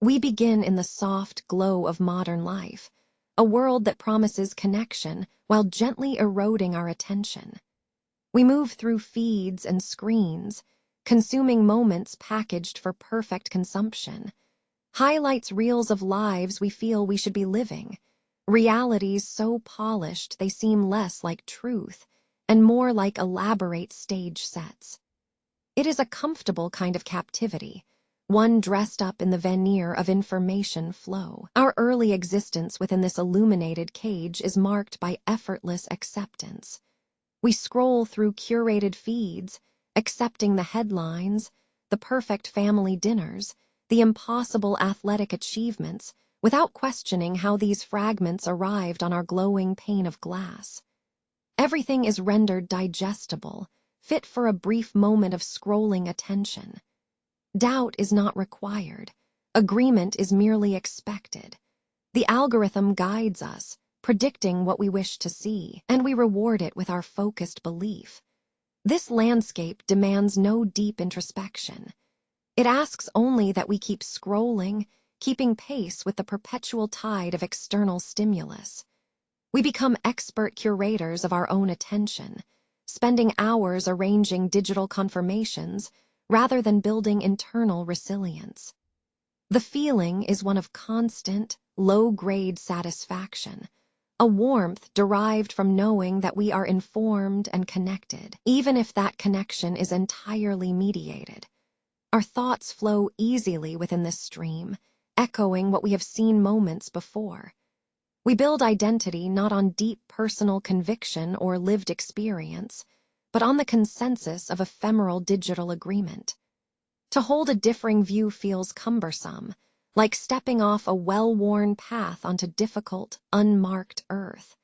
We begin in the soft glow of modern life, a world that promises connection while gently eroding our attention. We move through feeds and screens, consuming moments packaged for perfect consumption. Highlights reels of lives we feel we should be living, realities so polished they seem less like truth and more like elaborate stage sets. It is a comfortable kind of captivity, one dressed up in the veneer of information flow. Our early existence within this illuminated cage is marked by effortless acceptance. We scroll through curated feeds, accepting the headlines, the perfect family dinners, the impossible athletic achievements, without questioning how these fragments arrived on our glowing pane of glass. Everything is rendered digestible, fit for a brief moment of scrolling attention. Doubt is not required. Agreement is merely expected. The algorithm guides us, predicting what we wish to see, and we reward it with our focused belief. This landscape demands no deep introspection. It asks only that we keep scrolling, keeping pace with the perpetual tide of external stimulus. We become expert curators of our own attention, spending hours arranging digital confirmations rather than building internal resilience. The feeling is one of constant, low-grade satisfaction, a warmth derived from knowing that we are informed and connected, even if that connection is entirely mediated. Our thoughts flow easily within this stream, echoing what we have seen moments before. We build identity not on deep personal conviction or lived experience, but on the consensus of ephemeral digital agreement. To hold a differing view feels cumbersome, like stepping off a well-worn path onto difficult, unmarked earth.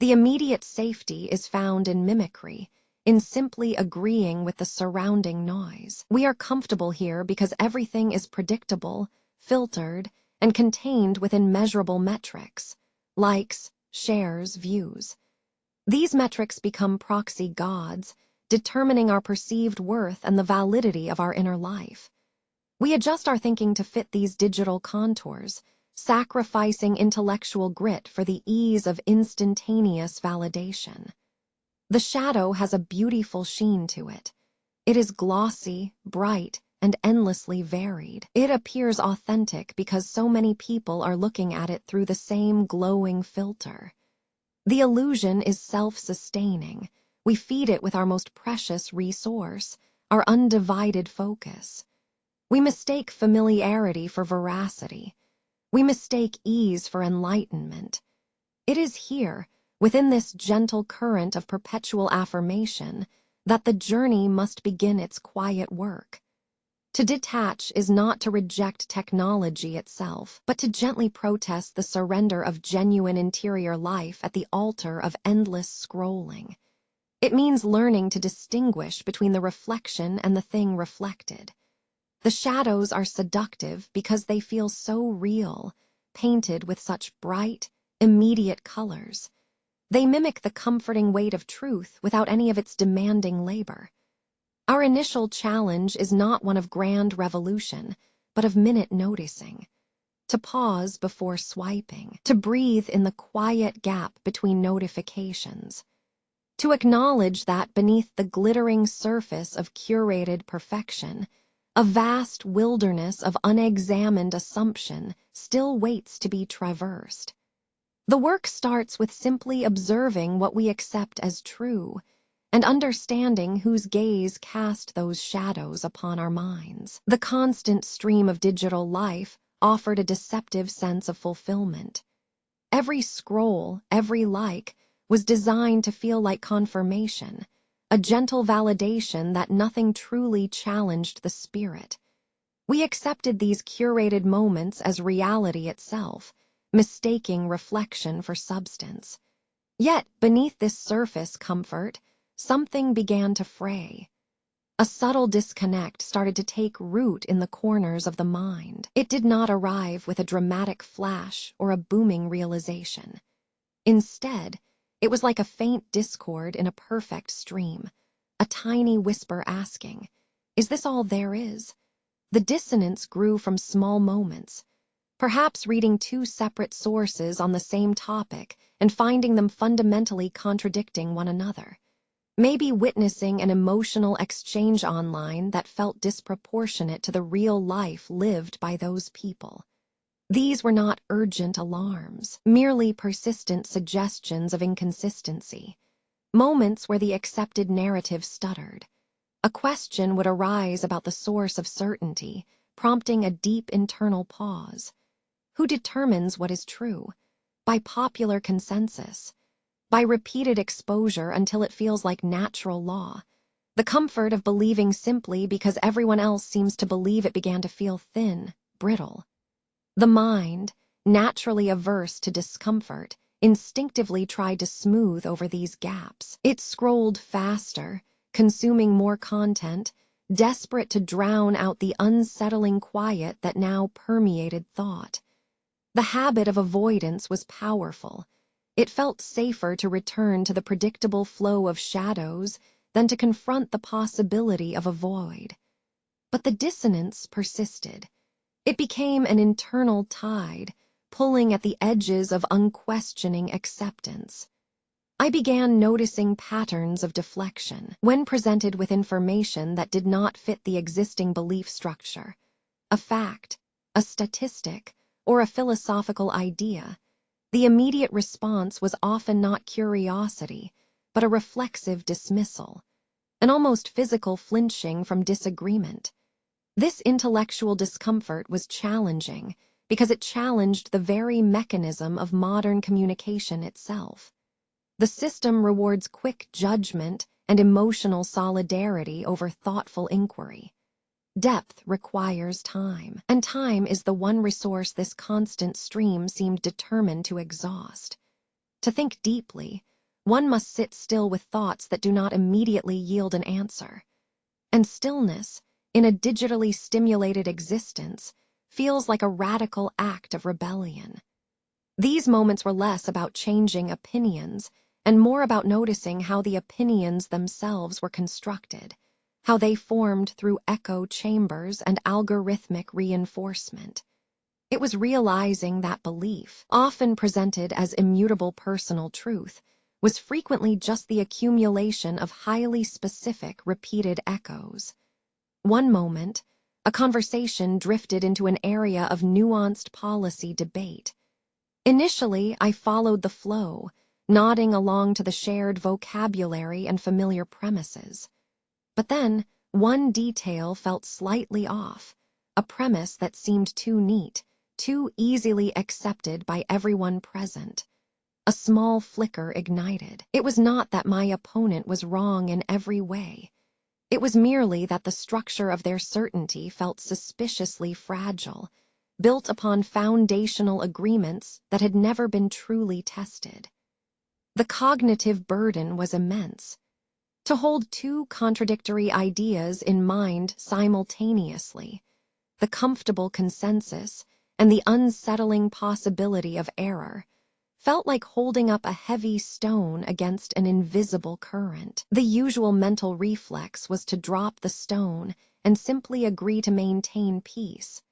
The immediate safety is found in mimicry, in simply agreeing with the surrounding noise. We are comfortable here because everything is predictable, filtered, and contained within measurable metrics: likes, shares, views. These metrics become proxy gods, determining our perceived worth and the validity of our inner life. We adjust our thinking to fit these digital contours, sacrificing intellectual grit for the ease of instantaneous validation. The shadow has a beautiful sheen to it. It is glossy, bright, and endlessly varied. It appears authentic because so many people are looking at it through the same glowing filter. The illusion is self-sustaining. We feed it with our most precious resource, our undivided focus. We mistake familiarity for veracity. We mistake ease for enlightenment. It is here, within this gentle current of perpetual affirmation, that the journey must begin its quiet work. To detach is not to reject technology itself, but to gently protest the surrender of genuine interior life at the altar of endless scrolling. It means learning to distinguish between the reflection and the thing reflected. The shadows are seductive because they feel so real, painted with such bright, immediate colors. They mimic the comforting weight of truth without any of its demanding labor. Our initial challenge is not one of grand revolution, but of minute noticing. To pause before swiping, to breathe in the quiet gap between notifications, to acknowledge that beneath the glittering surface of curated perfection, a vast wilderness of unexamined assumption still waits to be traversed. The work starts with simply observing what we accept as true, and understanding whose gaze cast those shadows upon our minds. The constant stream of digital life offered a deceptive sense of fulfillment. Every scroll, every like, was designed to feel like confirmation, a gentle validation that nothing truly challenged the spirit. We accepted these curated moments as reality itself, mistaking reflection for substance. Yet, beneath this surface comfort, something began to fray. A subtle disconnect started to take root in the corners of the mind. It did not arrive with a dramatic flash or a booming realization. Instead, it was like a faint discord in a perfect stream, a tiny whisper asking, "Is this all there is?" The dissonance grew from small moments, perhaps reading two separate sources on the same topic and finding them fundamentally contradicting one another. Maybe witnessing an emotional exchange online that felt disproportionate to the real life lived by those people. These were not urgent alarms, merely persistent suggestions of inconsistency, moments where the accepted narrative stuttered. A question would arise about the source of certainty, prompting a deep internal pause. Who determines what is true? By popular consensus, by repeated exposure until it feels like natural law. The comfort of believing simply because everyone else seems to believe it began to feel thin, brittle. The mind, naturally averse to discomfort, instinctively tried to smooth over these gaps. It scrolled faster, consuming more content, desperate to drown out the unsettling quiet that now permeated thought. The habit of avoidance was powerful. It felt safer to return to the predictable flow of shadows than to confront the possibility of a void. But the dissonance persisted. It became an internal tide, pulling at the edges of unquestioning acceptance. I began noticing patterns of deflection when presented with information that did not fit the existing belief structure. A fact, a statistic, or a philosophical idea. The immediate response was often not curiosity, but a reflexive dismissal, an almost physical flinching from disagreement. This intellectual discomfort was challenging because it challenged the very mechanism of modern communication itself. The system rewards quick judgment and emotional solidarity over thoughtful inquiry. Depth requires time, and time is the one resource this constant stream seemed determined to exhaust. To think deeply, one must sit still with thoughts that do not immediately yield an answer. And stillness, in a digitally stimulated existence, feels like a radical act of rebellion. These moments were less about changing opinions and more about noticing how the opinions themselves were constructed, how they formed through echo chambers and algorithmic reinforcement. It was realizing that belief, often presented as immutable personal truth, was frequently just the accumulation of highly specific, repeated echoes. One moment, a conversation drifted into an area of nuanced policy debate. Initially, I followed the flow, nodding along to the shared vocabulary and familiar premises. But then, one detail felt slightly off, a premise that seemed too neat, too easily accepted by everyone present. A small flicker ignited. It was not that my opponent was wrong in every way. It was merely that the structure of their certainty felt suspiciously fragile, built upon foundational agreements that had never been truly tested. The cognitive burden was immense. To hold two contradictory ideas in mind simultaneously, the comfortable consensus and the unsettling possibility of error, felt like holding up a heavy stone against an invisible current. The usual mental reflex was to drop the stone and simply agree to maintain peace.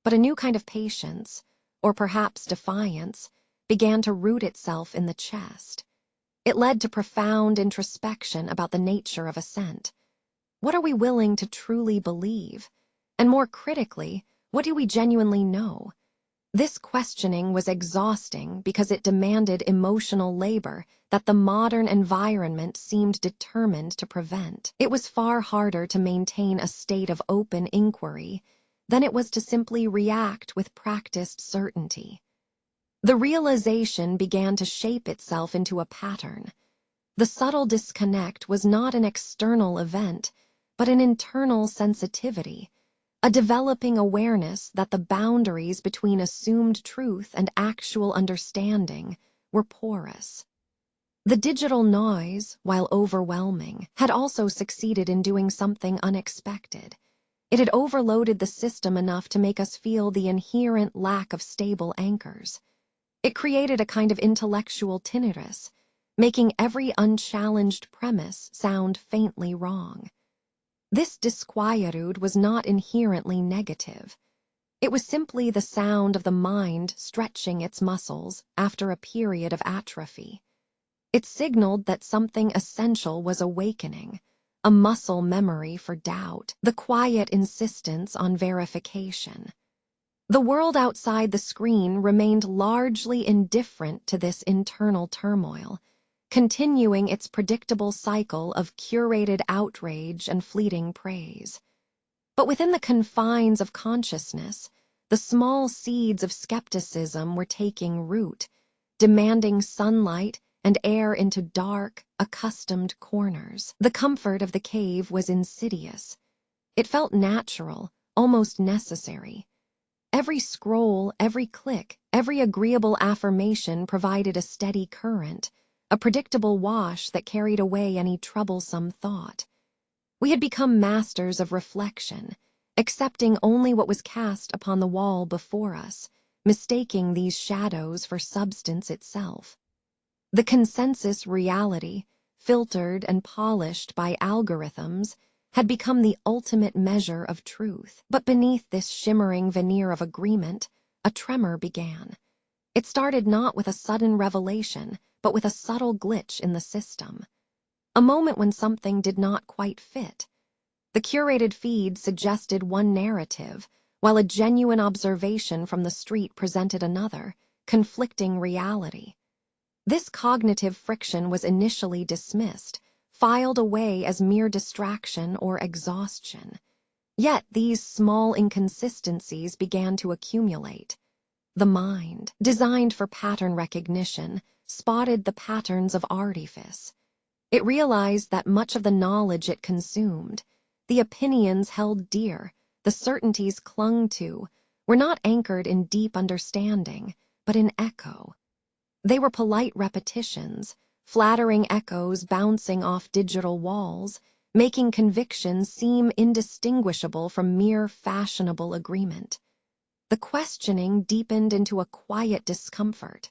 But a new kind of patience, or perhaps defiance, began to root itself in the chest. It led to profound introspection about the nature of assent. What are we willing to truly believe? And more critically, what do we genuinely know? This questioning was exhausting because it demanded emotional labor that the modern environment seemed determined to prevent. It was far harder to maintain a state of open inquiry than it was to simply react with practiced certainty. The realization began to shape itself into a pattern. The subtle disconnect was not an external event, but an internal sensitivity, a developing awareness that the boundaries between assumed truth and actual understanding were porous. The digital noise, while overwhelming, had also succeeded in doing something unexpected. It had overloaded the system enough to make us feel the inherent lack of stable anchors. It created a kind of intellectual tinnitus, making every unchallenged premise sound faintly wrong. This disquietude was not inherently negative. It was simply the sound of the mind stretching its muscles after a period of atrophy. It signaled that something essential was awakening, a muscle memory for doubt, the quiet insistence on verification. The world outside the screen remained largely indifferent to this internal turmoil, continuing its predictable cycle of curated outrage and fleeting praise. But within the confines of consciousness, the small seeds of skepticism were taking root, demanding sunlight and air into dark, accustomed corners. The comfort of the cave was insidious. It felt natural, almost necessary. Every scroll, every click, every agreeable affirmation provided a steady current, a predictable wash that carried away any troublesome thought. We had become masters of reflection, accepting only what was cast upon the wall before us, mistaking these shadows for substance itself. The consensus reality, filtered and polished by algorithms, had become the ultimate measure of truth. But beneath this shimmering veneer of agreement, a tremor began. It started not with a sudden revelation, but with a subtle glitch in the system. A moment when something did not quite fit. The curated feed suggested one narrative, while a genuine observation from the street presented another, conflicting reality. This cognitive friction was initially dismissed, filed away as mere distraction or exhaustion. Yet these small inconsistencies began to accumulate. The mind, designed for pattern recognition, spotted the patterns of artifice. It realized that much of the knowledge it consumed, the opinions held dear, the certainties clung to, were not anchored in deep understanding, but in echo. They were polite repetitions, flattering echoes bouncing off digital walls, making convictions seem indistinguishable from mere fashionable agreement. The questioning deepened into a quiet discomfort.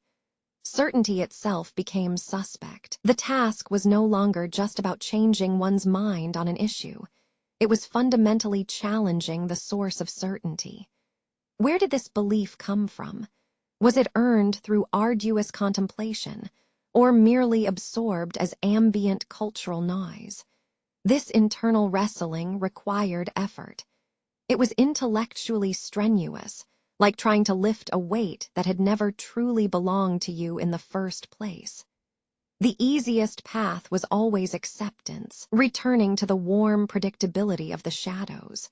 Certainty itself became suspect. The task was no longer just about changing one's mind on an issue. It was fundamentally challenging the source of certainty. Where did this belief come from? Was it earned through arduous contemplation, or merely absorbed as ambient cultural noise? This internal wrestling required effort. It was intellectually strenuous, like trying to lift a weight that had never truly belonged to you in the first place. The easiest path was always acceptance, returning to the warm predictability of the shadows.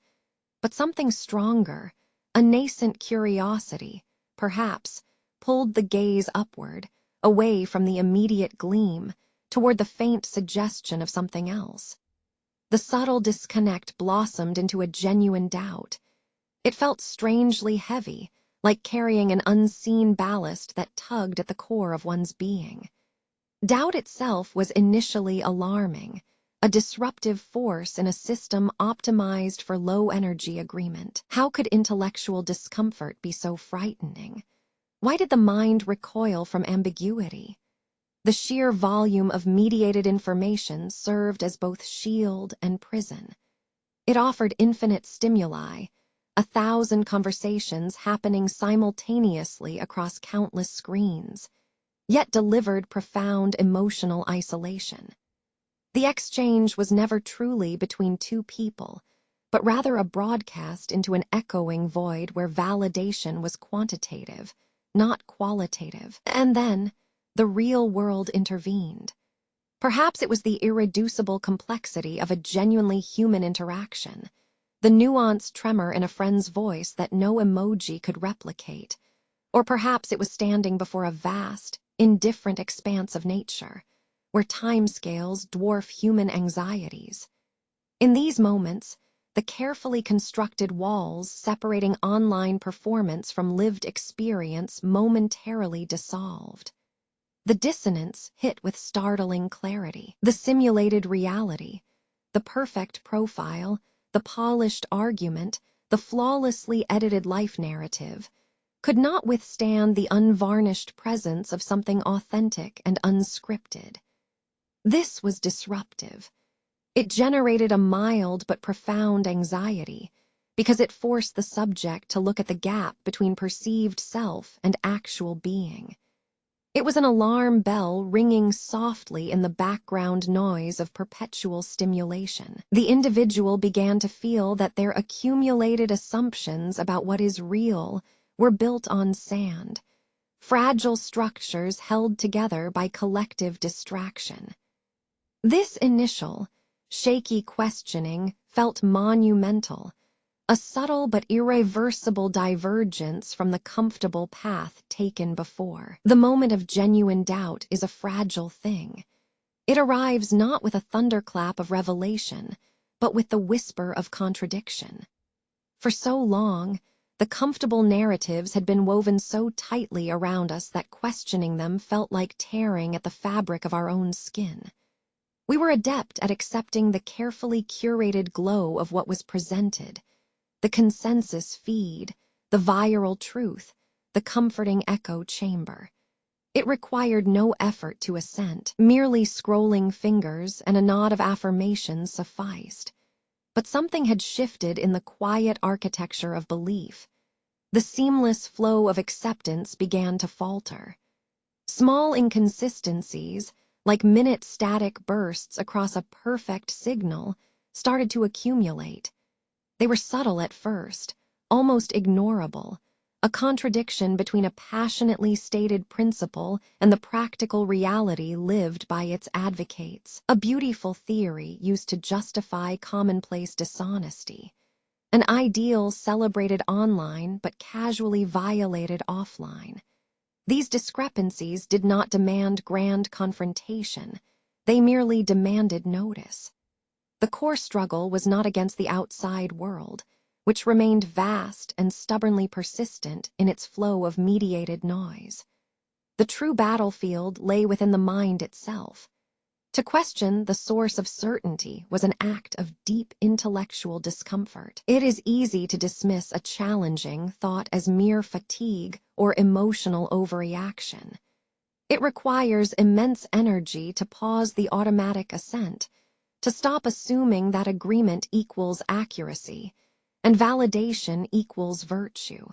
But something stronger, a nascent curiosity, perhaps, pulled the gaze upward, away from the immediate gleam, toward the faint suggestion of something else. The subtle disconnect blossomed into a genuine doubt. It felt strangely heavy, like carrying an unseen ballast that tugged at the core of one's being. Doubt itself was initially alarming, a disruptive force in a system optimized for low-energy agreement. How could intellectual discomfort be so frightening? Why did the mind recoil from ambiguity? The sheer volume of mediated information served as both shield and prison. It offered infinite stimuli, 1,000 conversations happening simultaneously across countless screens, yet delivered profound emotional isolation. The exchange was never truly between two people, but rather a broadcast into an echoing void where validation was quantitative, not qualitative. And then, the real world intervened. Perhaps it was the irreducible complexity of a genuinely human interaction, the nuanced tremor in a friend's voice that no emoji could replicate. Or perhaps it was standing before a vast, indifferent expanse of nature, where timescales dwarf human anxieties. In these moments, the carefully constructed walls separating online performance from lived experience momentarily dissolved. The dissonance hit with startling clarity. The simulated reality, the perfect profile, the polished argument, the flawlessly edited life narrative, could not withstand the unvarnished presence of something authentic and unscripted. This was disruptive. It generated a mild but profound anxiety, because it forced the subject to look at the gap between perceived self and actual being. It was an alarm bell ringing softly in the background noise of perpetual stimulation. The individual began to feel that their accumulated assumptions about what is real were built on sand, fragile structures held together by collective distraction. This initial, shaky questioning felt monumental, a subtle but irreversible divergence from the comfortable path taken before. The moment of genuine doubt is a fragile thing. It arrives not with a thunderclap of revelation, but with the whisper of contradiction. For so long, the comfortable narratives had been woven so tightly around us that questioning them felt like tearing at the fabric of our own skin. We were adept at accepting the carefully curated glow of what was presented, the consensus feed, the viral truth, the comforting echo chamber. It required no effort to assent. Merely scrolling fingers and a nod of affirmation sufficed. But something had shifted in the quiet architecture of belief. The seamless flow of acceptance began to falter. Small inconsistencies, like minute static bursts across a perfect signal, started to accumulate. They were subtle at first, almost ignorable, a contradiction between a passionately stated principle and the practical reality lived by its advocates. A beautiful theory used to justify commonplace dishonesty. An ideal celebrated online but casually violated offline. These discrepancies did not demand grand confrontation. They merely demanded notice. The core struggle was not against the outside world, which remained vast and stubbornly persistent in its flow of mediated noise. The true battlefield lay within the mind itself. To question the source of certainty was an act of deep intellectual discomfort. It is easy to dismiss a challenging thought as mere fatigue or emotional overreaction. It requires immense energy to pause the automatic assent, to stop assuming that agreement equals accuracy, and validation equals virtue.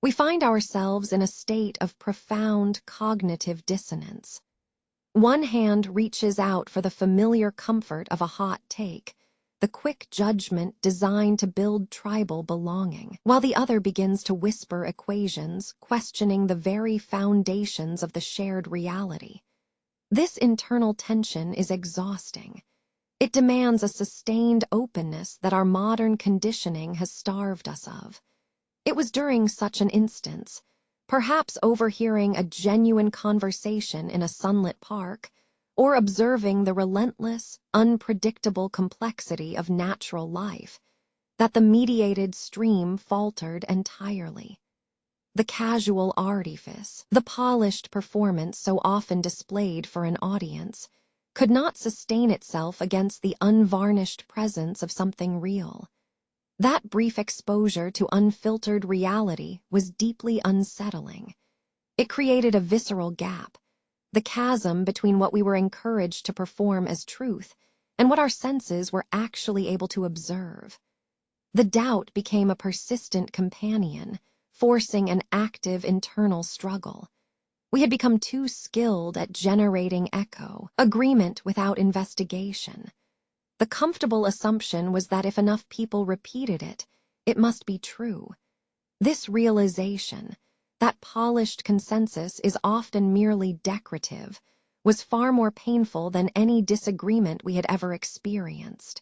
We find ourselves in a state of profound cognitive dissonance. One hand reaches out for the familiar comfort of a hot take, the quick judgment designed to build tribal belonging, while the other begins to whisper equations, questioning the very foundations of the shared reality. This internal tension is exhausting. It demands a sustained openness that our modern conditioning has starved us of. It was during such an instance, perhaps overhearing a genuine conversation in a sunlit park, or observing the relentless, unpredictable complexity of natural life, that the mediated stream faltered entirely. The casual artifice, the polished performance so often displayed for an audience, could not sustain itself against the unvarnished presence of something real. That brief exposure to unfiltered reality was deeply unsettling. It created a visceral gap, the chasm between what we were encouraged to perform as truth and what our senses were actually able to observe. The doubt became a persistent companion, forcing an active internal struggle. We had become too skilled at generating echo, agreement without investigation. The comfortable assumption was that if enough people repeated it, it must be true. This realization, that polished consensus is often merely decorative, was far more painful than any disagreement we had ever experienced.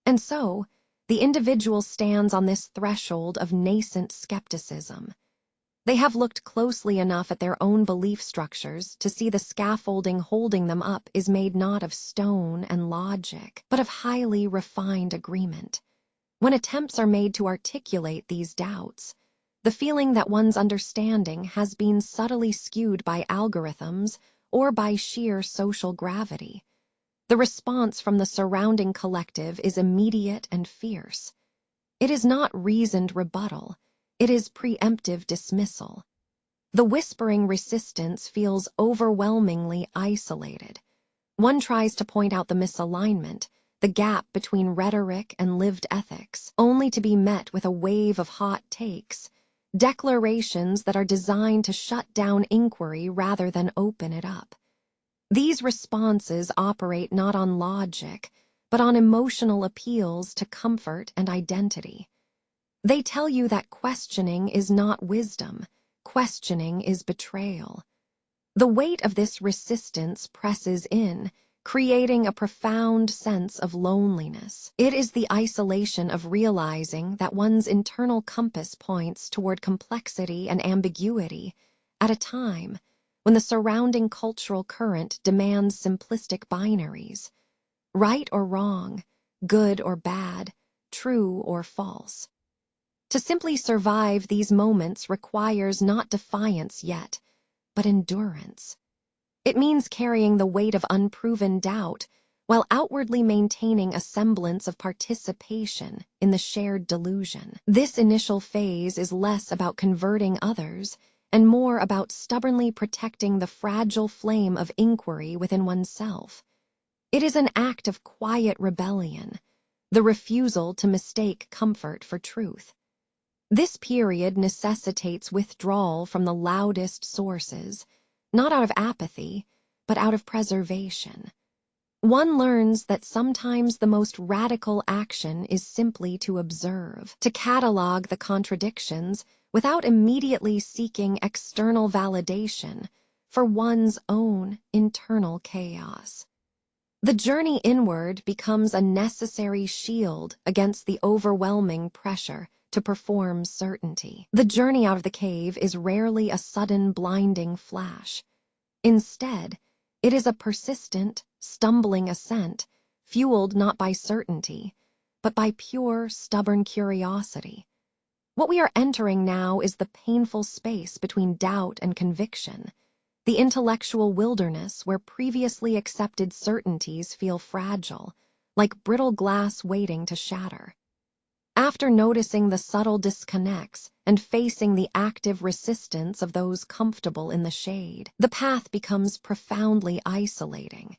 And so, the individual stands on this threshold of nascent skepticism. They have looked closely enough at their own belief structures to see the scaffolding holding them up is made not of stone and logic, but of highly refined agreement. When attempts are made to articulate these doubts, the feeling that one's understanding has been subtly skewed by algorithms or by sheer social gravity. The response from the surrounding collective is immediate and fierce. It is not reasoned rebuttal. It is preemptive dismissal. The whispering resistance feels overwhelmingly isolated. One tries to point out the misalignment, the gap between rhetoric and lived ethics, only to be met with a wave of hot takes, declarations that are designed to shut down inquiry rather than open it up. These responses operate not on logic, but on emotional appeals to comfort and identity. They tell you that questioning is not wisdom, questioning is betrayal. The weight of this resistance presses in, creating a profound sense of loneliness. It is the isolation of realizing that one's internal compass points toward complexity and ambiguity at a time when the surrounding cultural current demands simplistic binaries, right or wrong, good or bad, true or false. To simply survive these moments requires not defiance yet, but endurance. It means carrying the weight of unproven doubt while outwardly maintaining a semblance of participation in the shared delusion. This initial phase is less about converting others and more about stubbornly protecting the fragile flame of inquiry within oneself. It is an act of quiet rebellion, the refusal to mistake comfort for truth. This period necessitates withdrawal from the loudest sources, not out of apathy, but out of preservation. One learns that sometimes the most radical action is simply to observe, to catalog the contradictions without immediately seeking external validation for one's own internal chaos. The journey inward becomes a necessary shield against the overwhelming pressure to perform certainty. The journey out of the cave is rarely a sudden blinding flash. Instead, it is a persistent, stumbling ascent, fueled not by certainty, but by pure, stubborn curiosity. What we are entering now is the painful space between doubt and conviction, the intellectual wilderness where previously accepted certainties feel fragile, like brittle glass waiting to shatter. After noticing the subtle disconnects and facing the active resistance of those comfortable in the shade, the path becomes profoundly isolating.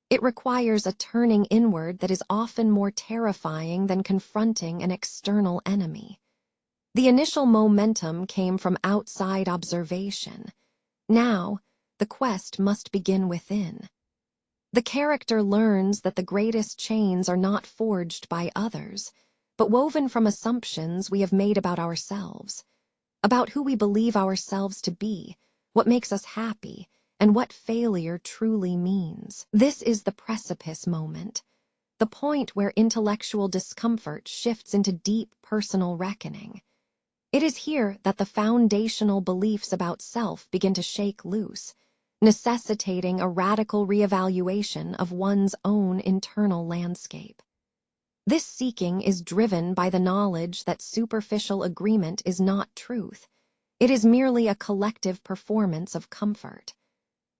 It requires a turning inward that is often more terrifying than confronting an external enemy. The initial momentum came from outside observation. Now, the quest must begin within. The character learns that the greatest chains are not forged by others, but woven from assumptions we have made about ourselves, about who we believe ourselves to be, what makes us happy, and what failure truly means. This is the precipice moment, the point where intellectual discomfort shifts into deep personal reckoning. It is here that the foundational beliefs about self begin to shake loose, necessitating a radical reevaluation of one's own internal landscape. This seeking is driven by the knowledge that superficial agreement is not truth. It is merely a collective performance of comfort.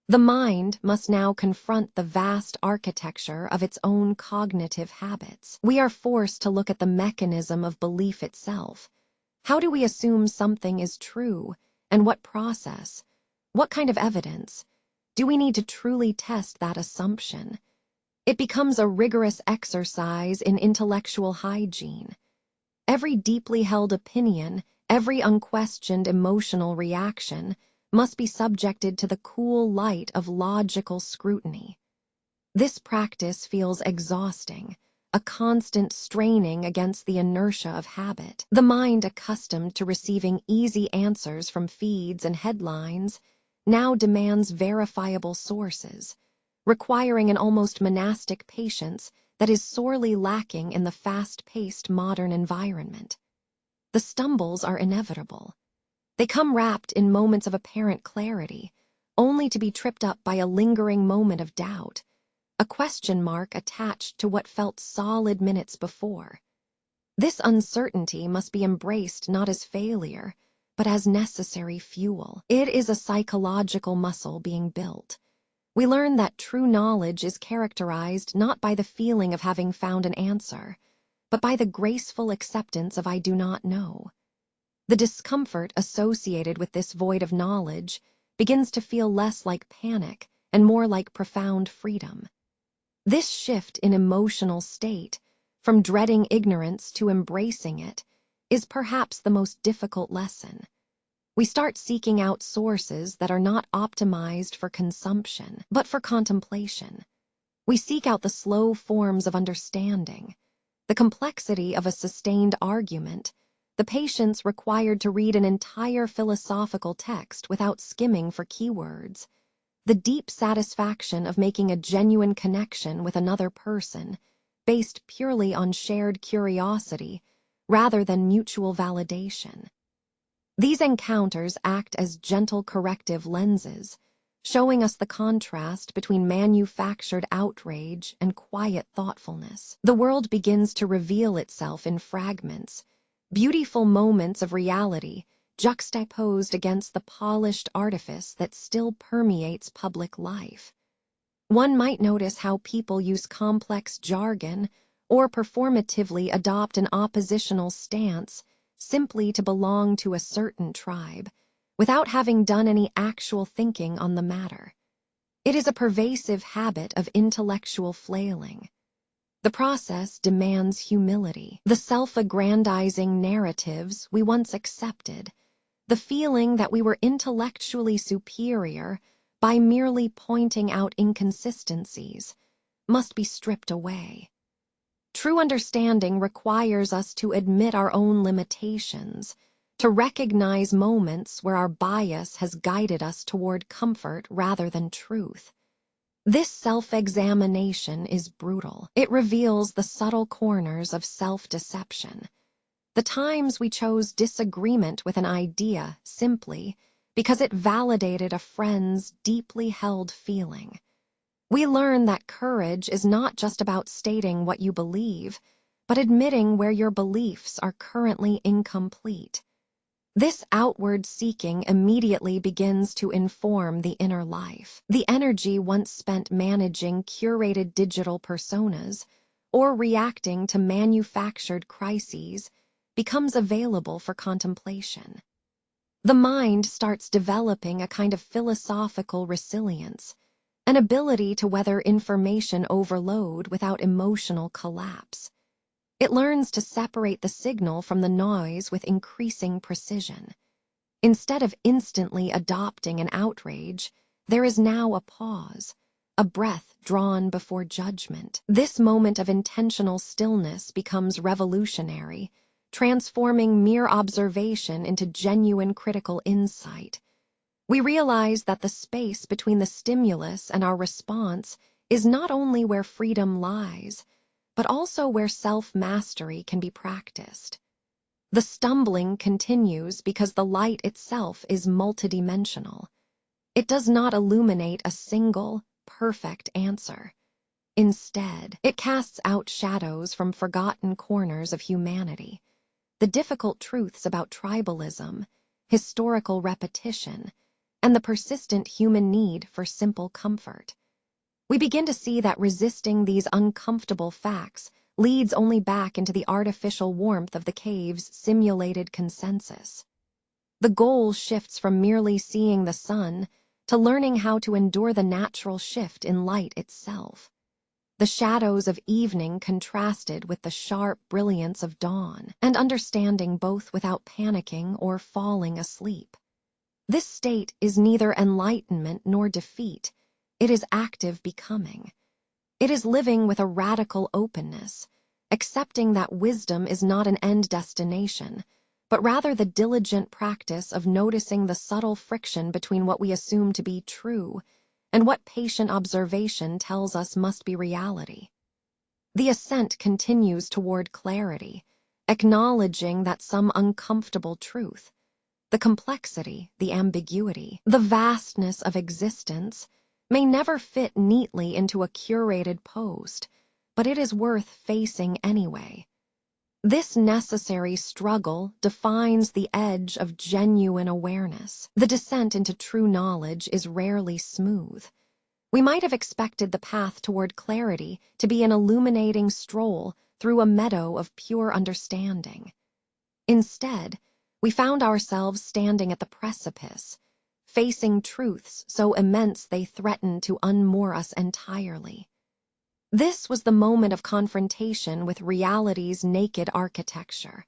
The mind must now confront the vast architecture of its own cognitive habits. We are forced to look at the mechanism of belief itself. How do we assume something is true, and what process? What kind of evidence? Do we need to truly test that assumption? It becomes a rigorous exercise in intellectual hygiene. Every deeply held opinion, every unquestioned emotional reaction must be subjected to the cool light of logical scrutiny. This practice feels exhausting, a constant straining against the inertia of habit. The mind, accustomed to receiving easy answers from feeds and headlines, now demands verifiable sources, requiring an almost monastic patience that is sorely lacking in the fast-paced modern environment. The stumbles are inevitable. They come wrapped in moments of apparent clarity, only to be tripped up by a lingering moment of doubt, a question mark attached to what felt solid minutes before. This uncertainty must be embraced not as failure, but as necessary fuel. It is a psychological muscle being built. We learn that true knowledge is characterized not by the feeling of having found an answer, but by the graceful acceptance of I do not know. The discomfort associated with this void of knowledge begins to feel less like panic and more like profound freedom. This shift in emotional state, from dreading ignorance to embracing it, is perhaps the most difficult lesson. We start seeking out sources that are not optimized for consumption, but for contemplation. We seek out the slow forms of understanding, the complexity of a sustained argument, the patience required to read an entire philosophical text without skimming for keywords, the deep satisfaction of making a genuine connection with another person, based purely on shared curiosity rather than mutual validation. These encounters act as gentle corrective lenses, showing us the contrast between manufactured outrage and quiet thoughtfulness. The world begins to reveal itself in fragments, beautiful moments of reality juxtaposed against the polished artifice that still permeates public life. One might notice how people use complex jargon or performatively adopt an oppositional stance simply to belong to a certain tribe, without having done any actual thinking on the matter. It is a pervasive habit of intellectual flailing. The process demands humility. The self-aggrandizing narratives we once accepted, the feeling that we were intellectually superior by merely pointing out inconsistencies, must be stripped away. True understanding requires us to admit our own limitations, to recognize moments where our bias has guided us toward comfort rather than truth. This self-examination is brutal. It reveals the subtle corners of self-deception, the times we chose disagreement with an idea simply because it validated a friend's deeply held feeling. We learn that courage is not just about stating what you believe, but admitting where your beliefs are currently incomplete. This outward seeking immediately begins to inform the inner life. The energy once spent managing curated digital personas or reacting to manufactured crises becomes available for contemplation. The mind starts developing a kind of philosophical resilience, an ability to weather information overload without emotional collapse. It learns to separate the signal from the noise with increasing precision. Instead of instantly adopting an outrage, there is now a pause, a breath drawn before judgment. This moment of intentional stillness becomes revolutionary, transforming mere observation into genuine critical insight. We realize that the space between the stimulus and our response is not only where freedom lies, but also where self-mastery can be practiced. The stumbling continues because the light itself is multidimensional. It does not illuminate a single, perfect answer. Instead, it casts out shadows from forgotten corners of humanity, the difficult truths about tribalism, historical repetition, and the persistent human need for simple comfort. We begin to see that resisting these uncomfortable facts leads only back into the artificial warmth of the cave's simulated consensus. The goal shifts from merely seeing the sun to learning how to endure the natural shift in light itself. The shadows of evening contrasted with the sharp brilliance of dawn, and understanding both without panicking or falling asleep. This state is neither enlightenment nor defeat. It is active becoming. It is living with a radical openness, accepting that wisdom is not an end destination, but rather the diligent practice of noticing the subtle friction between what we assume to be true and what patient observation tells us must be reality. The ascent continues toward clarity, acknowledging that some uncomfortable truth, the complexity, the ambiguity, the vastness of existence, may never fit neatly into a curated post, but it is worth facing anyway. This necessary struggle defines the edge of genuine awareness. The descent into true knowledge is rarely smooth. We might have expected the path toward clarity to be an illuminating stroll through a meadow of pure understanding. Instead, we found ourselves standing at the precipice, facing truths so immense they threaten to unmoor us entirely. This was the moment of confrontation with reality's naked architecture,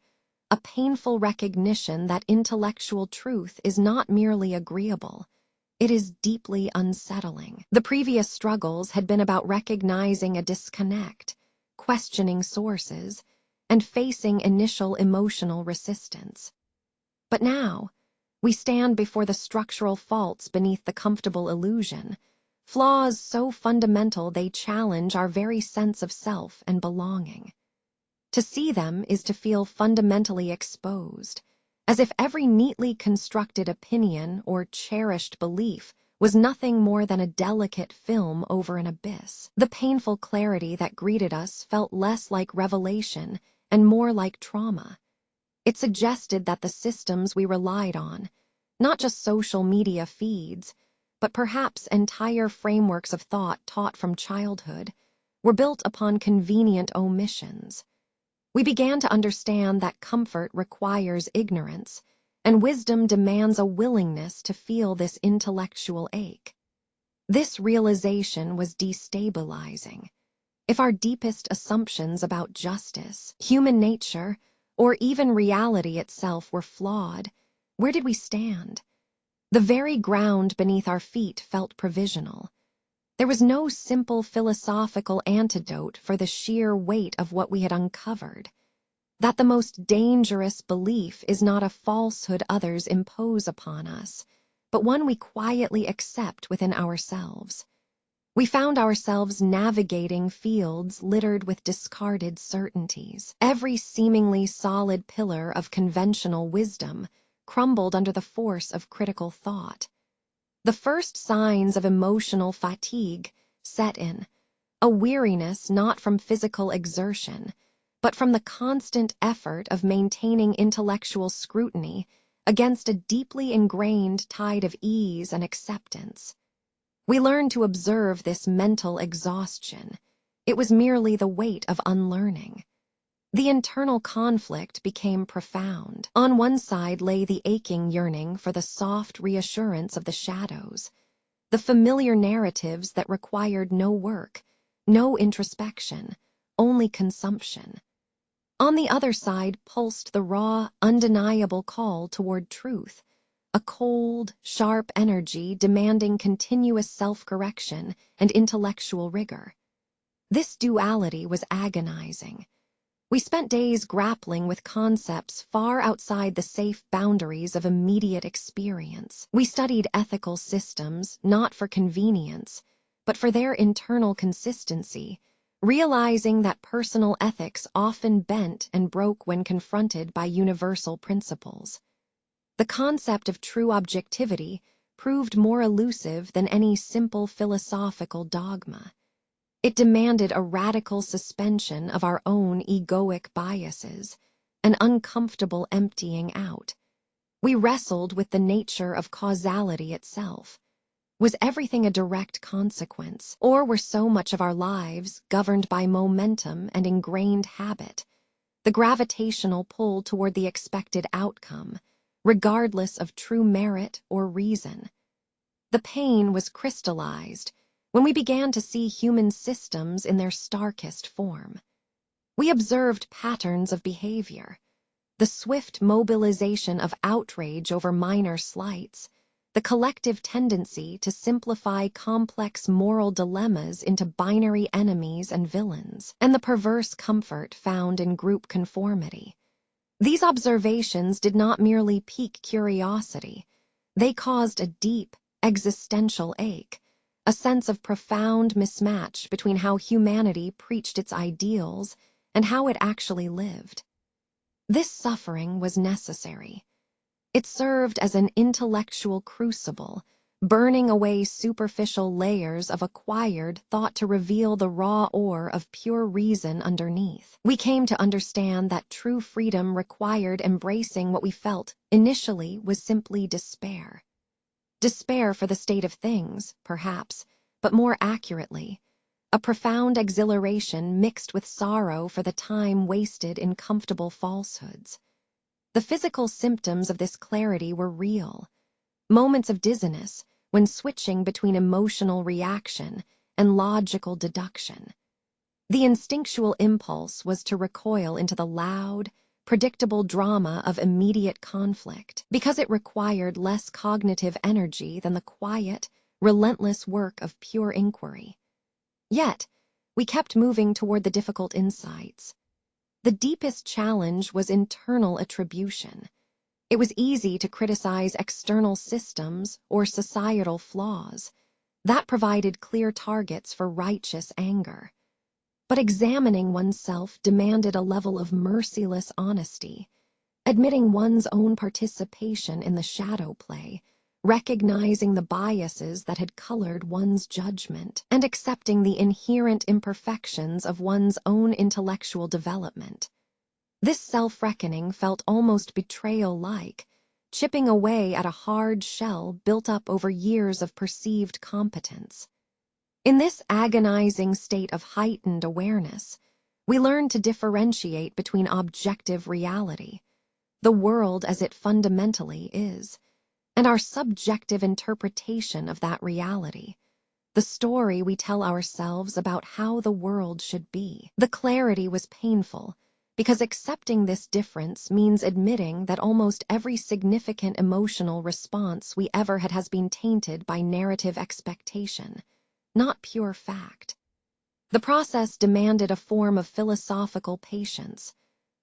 a painful recognition that intellectual truth is not merely agreeable, it is deeply unsettling. The previous struggles had been about recognizing a disconnect, questioning sources, and facing initial emotional resistance. But now, we stand before the structural faults beneath the comfortable illusion, flaws so fundamental they challenge our very sense of self and belonging. To see them is to feel fundamentally exposed, as if every neatly constructed opinion or cherished belief was nothing more than a delicate film over an abyss. The painful clarity that greeted us felt less like revelation and more like trauma. It suggested that the systems we relied on, not just social media feeds, but perhaps entire frameworks of thought taught from childhood, were built upon convenient omissions. We began to understand that comfort requires ignorance, and wisdom demands a willingness to feel this intellectual ache. This realization was destabilizing. If our deepest assumptions about justice, human nature, or even reality itself were flawed, where did we stand? The very ground beneath our feet felt provisional. There was no simple philosophical antidote for the sheer weight of what we had uncovered. That the most dangerous belief is not a falsehood others impose upon us, but one we quietly accept within ourselves. We found ourselves navigating fields littered with discarded certainties. Every seemingly solid pillar of conventional wisdom crumbled under the force of critical thought. The first signs of emotional fatigue set in, a weariness not from physical exertion, but from the constant effort of maintaining intellectual scrutiny against a deeply ingrained tide of ease and acceptance. We learned to observe this mental exhaustion. It was merely the weight of unlearning. The internal conflict became profound. On one side lay the aching yearning for the soft reassurance of the shadows, the familiar narratives that required no work, no introspection, only consumption. On the other side pulsed the raw, undeniable call toward truth, a cold, sharp energy demanding continuous self-correction and intellectual rigor. This duality was agonizing. We spent days grappling with concepts far outside the safe boundaries of immediate experience. We studied ethical systems not for convenience, but for their internal consistency, realizing that personal ethics often bent and broke when confronted by universal principles. The concept of true objectivity proved more elusive than any simple philosophical dogma. It demanded a radical suspension of our own egoic biases, an uncomfortable emptying out. We wrestled with the nature of causality itself. Was everything a direct consequence, or were so much of our lives governed by momentum and ingrained habit, the gravitational pull toward the expected outcome, regardless of true merit or reason? The pain was crystallized when we began to see human systems in their starkest form. We observed patterns of behavior, the swift mobilization of outrage over minor slights, the collective tendency to simplify complex moral dilemmas into binary enemies and villains, and the perverse comfort found in group conformity. These observations did not merely pique curiosity, they caused a deep, existential ache, a sense of profound mismatch between how humanity preached its ideals and how it actually lived. This suffering was necessary. It served as an intellectual crucible, burning away superficial layers of acquired thought to reveal the raw ore of pure reason underneath. We came to understand that true freedom required embracing what we felt initially was simply despair. Despair for the state of things, perhaps, but more accurately, a profound exhilaration mixed with sorrow for the time wasted in comfortable falsehoods. The physical symptoms of this clarity were real. Moments of dizziness when switching between emotional reaction and logical deduction. The instinctual impulse was to recoil into the loud, predictable drama of immediate conflict, because it required less cognitive energy than the quiet, relentless work of pure inquiry. Yet, we kept moving toward the difficult insights. The deepest challenge was internal attribution. It was easy to criticize external systems or societal flaws. That provided clear targets for righteous anger. But examining oneself demanded a level of merciless honesty, admitting one's own participation in the shadow play, recognizing the biases that had colored one's judgment, and accepting the inherent imperfections of one's own intellectual development. This self-reckoning felt almost betrayal-like, chipping away at a hard shell built up over years of perceived competence. In this agonizing state of heightened awareness, we learn to differentiate between objective reality, the world as it fundamentally is, and our subjective interpretation of that reality, the story we tell ourselves about how the world should be. The clarity was painful, because accepting this difference means admitting that almost every significant emotional response we ever had has been tainted by narrative expectation, not pure fact. The process demanded a form of philosophical patience,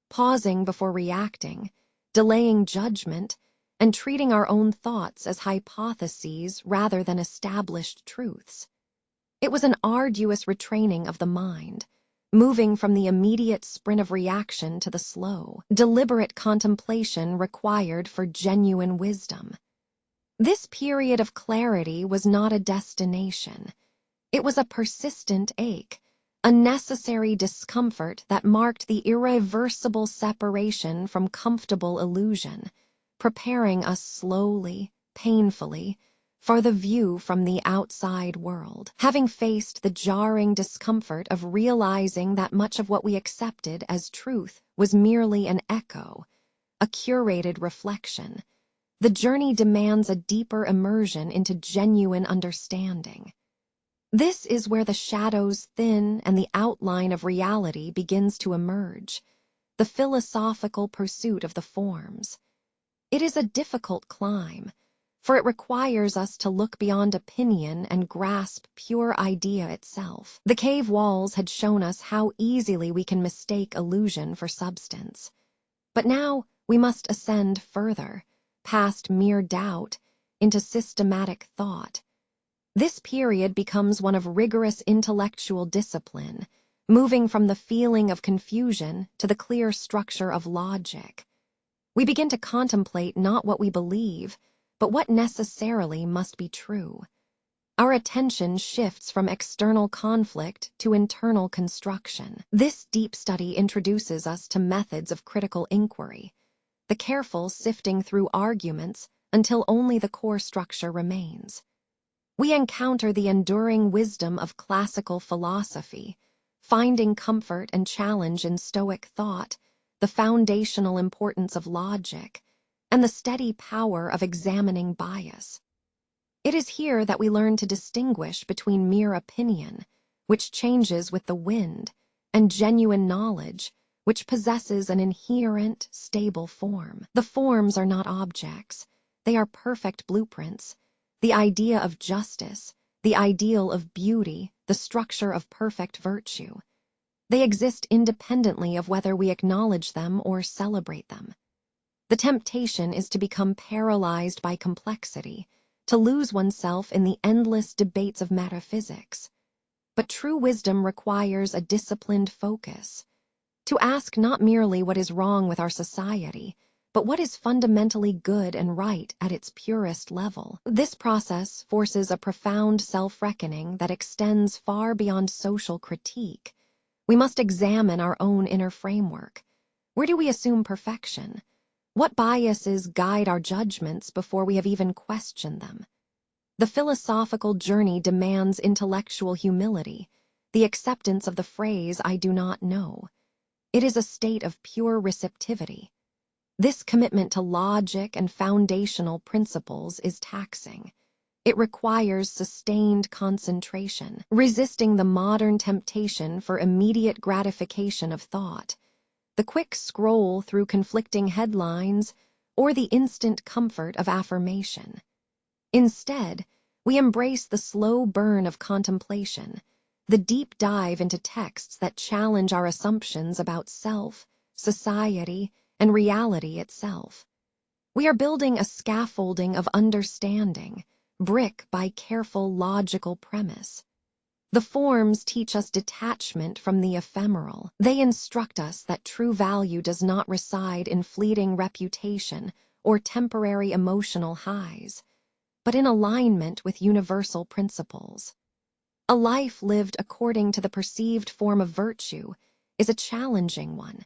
pausing before reacting, delaying judgment, and treating our own thoughts as hypotheses rather than established truths. It was an arduous retraining of the mind, moving from the immediate sprint of reaction to the slow, deliberate contemplation required for genuine wisdom. This period of clarity was not a destination. It was a persistent ache, a necessary discomfort that marked the irreversible separation from comfortable illusion, preparing us slowly, painfully, for the view from the outside world. Having faced the jarring discomfort of realizing that much of what we accepted as truth was merely an echo, a curated reflection, the journey demands a deeper immersion into genuine understanding. This is where the shadows thin and the outline of reality begins to emerge, the philosophical pursuit of the forms. It is a difficult climb, for it requires us to look beyond opinion and grasp pure idea itself. The cave walls had shown us how easily we can mistake illusion for substance. But now we must ascend further, past mere doubt, into systematic thought. This period becomes one of rigorous intellectual discipline, moving from the feeling of confusion to the clear structure of logic. We begin to contemplate not what we believe, but what necessarily must be true. Our attention shifts from external conflict to internal construction. This deep study introduces us to methods of critical inquiry, the careful sifting through arguments until only the core structure remains. We encounter the enduring wisdom of classical philosophy, finding comfort and challenge in Stoic thought, the foundational importance of logic, and the steady power of examining bias. It is here that we learn to distinguish between mere opinion, which changes with the wind, and genuine knowledge, which possesses an inherent, stable form. The forms are not objects. They are perfect blueprints. The idea of justice, the ideal of beauty, the structure of perfect virtue. They exist independently of whether we acknowledge them or celebrate them. The temptation is to become paralyzed by complexity, to lose oneself in the endless debates of metaphysics. But true wisdom requires a disciplined focus, to ask not merely what is wrong with our society, but what is fundamentally good and right at its purest level. This process forces a profound self-reckoning that extends far beyond social critique. We must examine our own inner framework. Where do we assume perfection? What biases guide our judgments before we have even questioned them? The philosophical journey demands intellectual humility, the acceptance of the phrase, "I do not know." It is a state of pure receptivity. This commitment to logic and foundational principles is taxing. It requires sustained concentration, resisting the modern temptation for immediate gratification of thought, the quick scroll through conflicting headlines, or the instant comfort of affirmation. Instead, we embrace the slow burn of contemplation, the deep dive into texts that challenge our assumptions about self, society, and reality itself. We are building a scaffolding of understanding, brick by careful logical premise. The forms teach us detachment from the ephemeral. They instruct us that true value does not reside in fleeting reputation or temporary emotional highs, but in alignment with universal principles. A life lived according to the perceived form of virtue is a challenging one.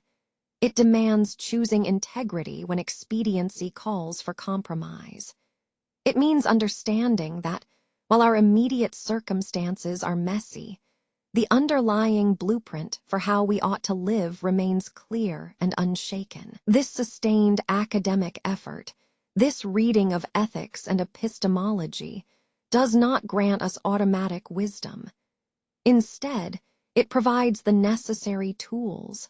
It demands choosing integrity when expediency calls for compromise. It means understanding that, while our immediate circumstances are messy, the underlying blueprint for how we ought to live remains clear and unshaken. This sustained academic effort, this reading of ethics and epistemology, does not grant us automatic wisdom. Instead, it provides the necessary tools,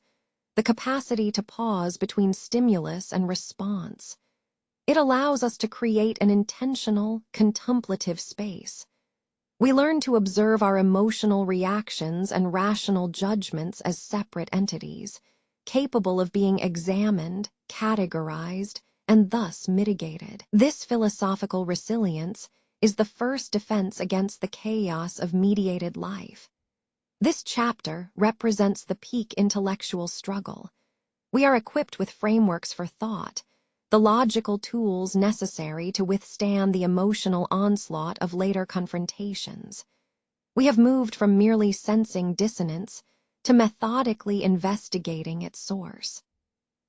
the capacity to pause between stimulus and response. It allows us to create an intentional, contemplative space. We learn to observe our emotional reactions and rational judgments as separate entities, capable of being examined, categorized, and thus mitigated. This philosophical resilience is the first defense against the chaos of mediated life. This chapter represents the peak intellectual struggle. We are equipped with frameworks for thought, the logical tools necessary to withstand the emotional onslaught of later confrontations. We have moved from merely sensing dissonance to methodically investigating its source.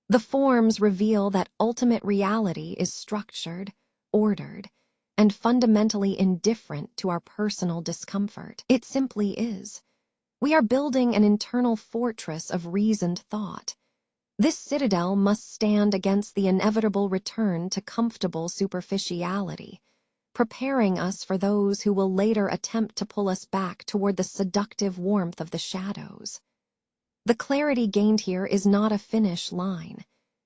The forms reveal that ultimate reality is structured, ordered, and fundamentally indifferent to our personal discomfort. It simply is. We are building an internal fortress of reasoned thought. This citadel must stand against the inevitable return to comfortable superficiality, preparing us for those who will later attempt to pull us back toward the seductive warmth of the shadows. The clarity gained here is not a finish line.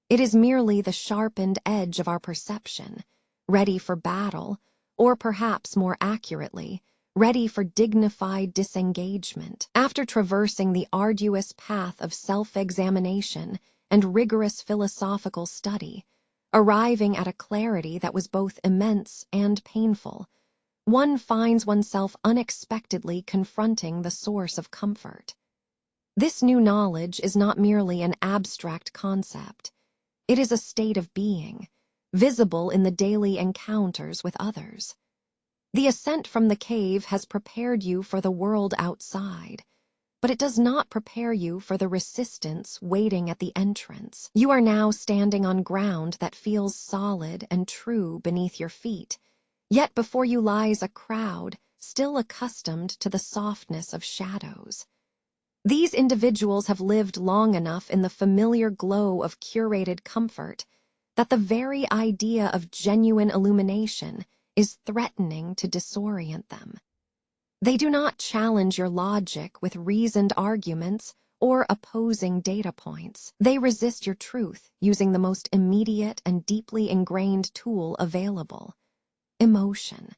It is merely the sharpened edge of our perception, ready for battle, or perhaps more accurately, ready for dignified disengagement. After traversing the arduous path of self-examination and rigorous philosophical study, arriving at a clarity that was both immense and painful, one finds oneself unexpectedly confronting the source of comfort. This new knowledge is not merely an abstract concept. It is a state of being, visible in the daily encounters with others. The ascent from the cave has prepared you for the world outside, but it does not prepare you for the resistance waiting at the entrance. You are now standing on ground that feels solid and true beneath your feet, yet before you lies a crowd still accustomed to the softness of shadows. These individuals have lived long enough in the familiar glow of curated comfort that the very idea of genuine illumination is threatening to disorient them. They do not challenge your logic with reasoned arguments or opposing data points. They resist your truth using the most immediate and deeply ingrained tool available: emotion.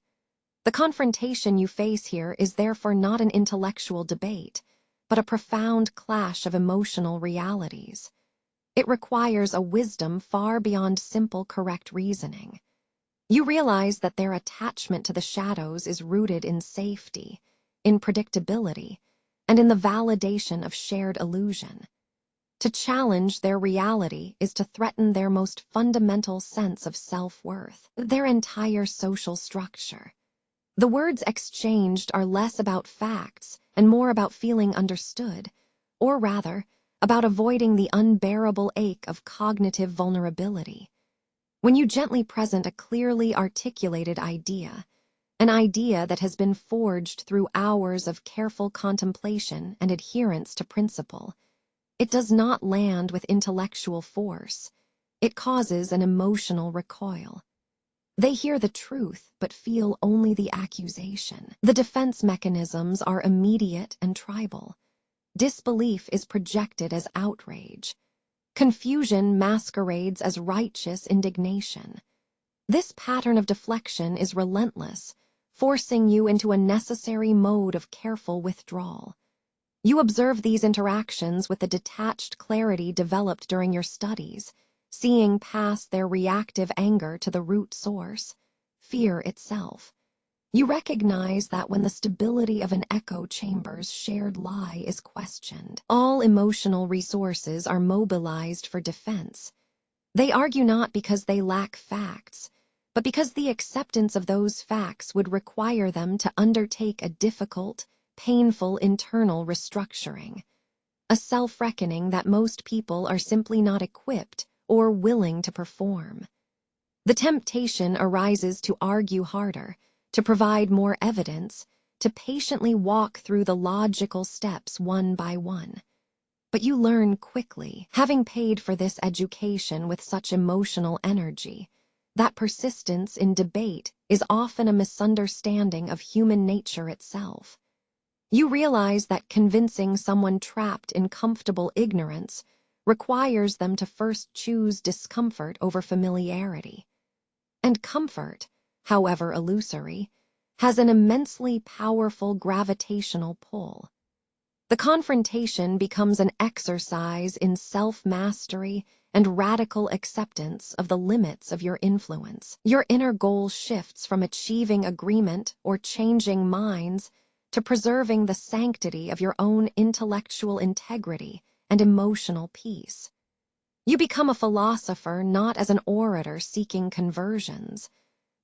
The confrontation you face here is therefore not an intellectual debate, but a profound clash of emotional realities. It requires a wisdom far beyond simple correct reasoning. You realize that their attachment to the shadows is rooted in safety, in predictability, and in the validation of shared illusion. To challenge their reality is to threaten their most fundamental sense of self-worth, their entire social structure. The words exchanged are less about facts and more about feeling understood, or rather, about avoiding the unbearable ache of cognitive vulnerability. When you gently present a clearly articulated idea, an idea that has been forged through hours of careful contemplation and adherence to principle, it does not land with intellectual force. It causes an emotional recoil. They hear the truth, but feel only the accusation. The defense mechanisms are immediate and tribal. Disbelief is projected as outrage. Confusion masquerades as righteous indignation. This pattern of deflection is relentless, forcing you into a necessary mode of careful withdrawal. You observe these interactions with the detached clarity developed during your studies, seeing past their reactive anger to the root source, fear itself. You recognize that when the stability of an echo chamber's shared lie is questioned, all emotional resources are mobilized for defense. They argue not because they lack facts, but because the acceptance of those facts would require them to undertake a difficult, painful internal restructuring, a self-reckoning that most people are simply not equipped or willing to perform. The temptation arises to argue harder, to provide more evidence, to patiently walk through the logical steps one by one. But you learn quickly, having paid for this education with such emotional energy, that persistence in debate is often a misunderstanding of human nature itself. You realize that convincing someone trapped in comfortable ignorance requires them to first choose discomfort over familiarity. And comfort, however illusory, has an immensely powerful gravitational pull. The confrontation becomes an exercise in self-mastery and radical acceptance of the limits of your influence. Your inner goal shifts from achieving agreement or changing minds to preserving the sanctity of your own intellectual integrity and emotional peace. You become a philosopher not as an orator seeking conversions,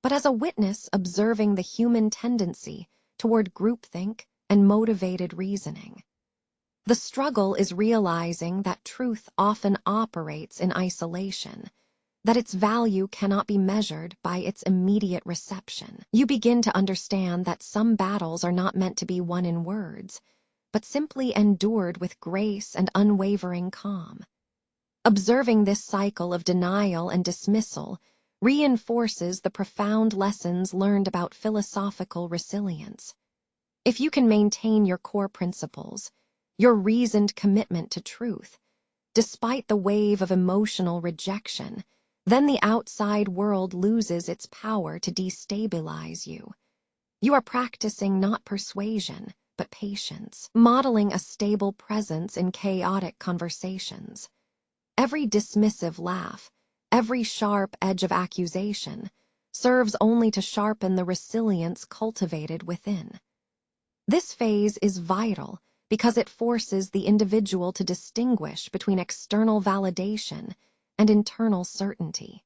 but as a witness observing the human tendency toward groupthink and motivated reasoning. The struggle is realizing that truth often operates in isolation, that its value cannot be measured by its immediate reception. You begin to understand that some battles are not meant to be won in words, but simply endured with grace and unwavering calm. Observing this cycle of denial and dismissal reinforces the profound lessons learned about philosophical resilience. If you can maintain your core principles, your reasoned commitment to truth, despite the wave of emotional rejection, then the outside world loses its power to destabilize you. You are practicing not persuasion, but patience, modeling a stable presence in chaotic conversations. Every dismissive laugh, every sharp edge of accusation, serves only to sharpen the resilience cultivated within. This phase is vital because it forces the individual to distinguish between external validation and internal certainty.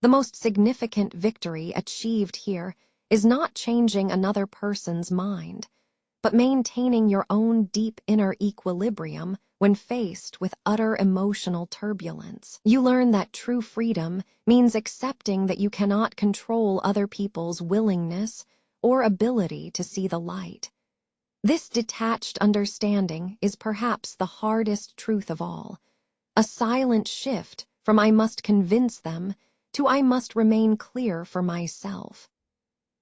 The most significant victory achieved here is not changing another person's mind, but maintaining your own deep inner equilibrium when faced with utter emotional turbulence. You learn that true freedom means accepting that you cannot control other people's willingness or ability to see the light. This detached understanding is perhaps the hardest truth of all, a silent shift from I must convince them to I must remain clear for myself.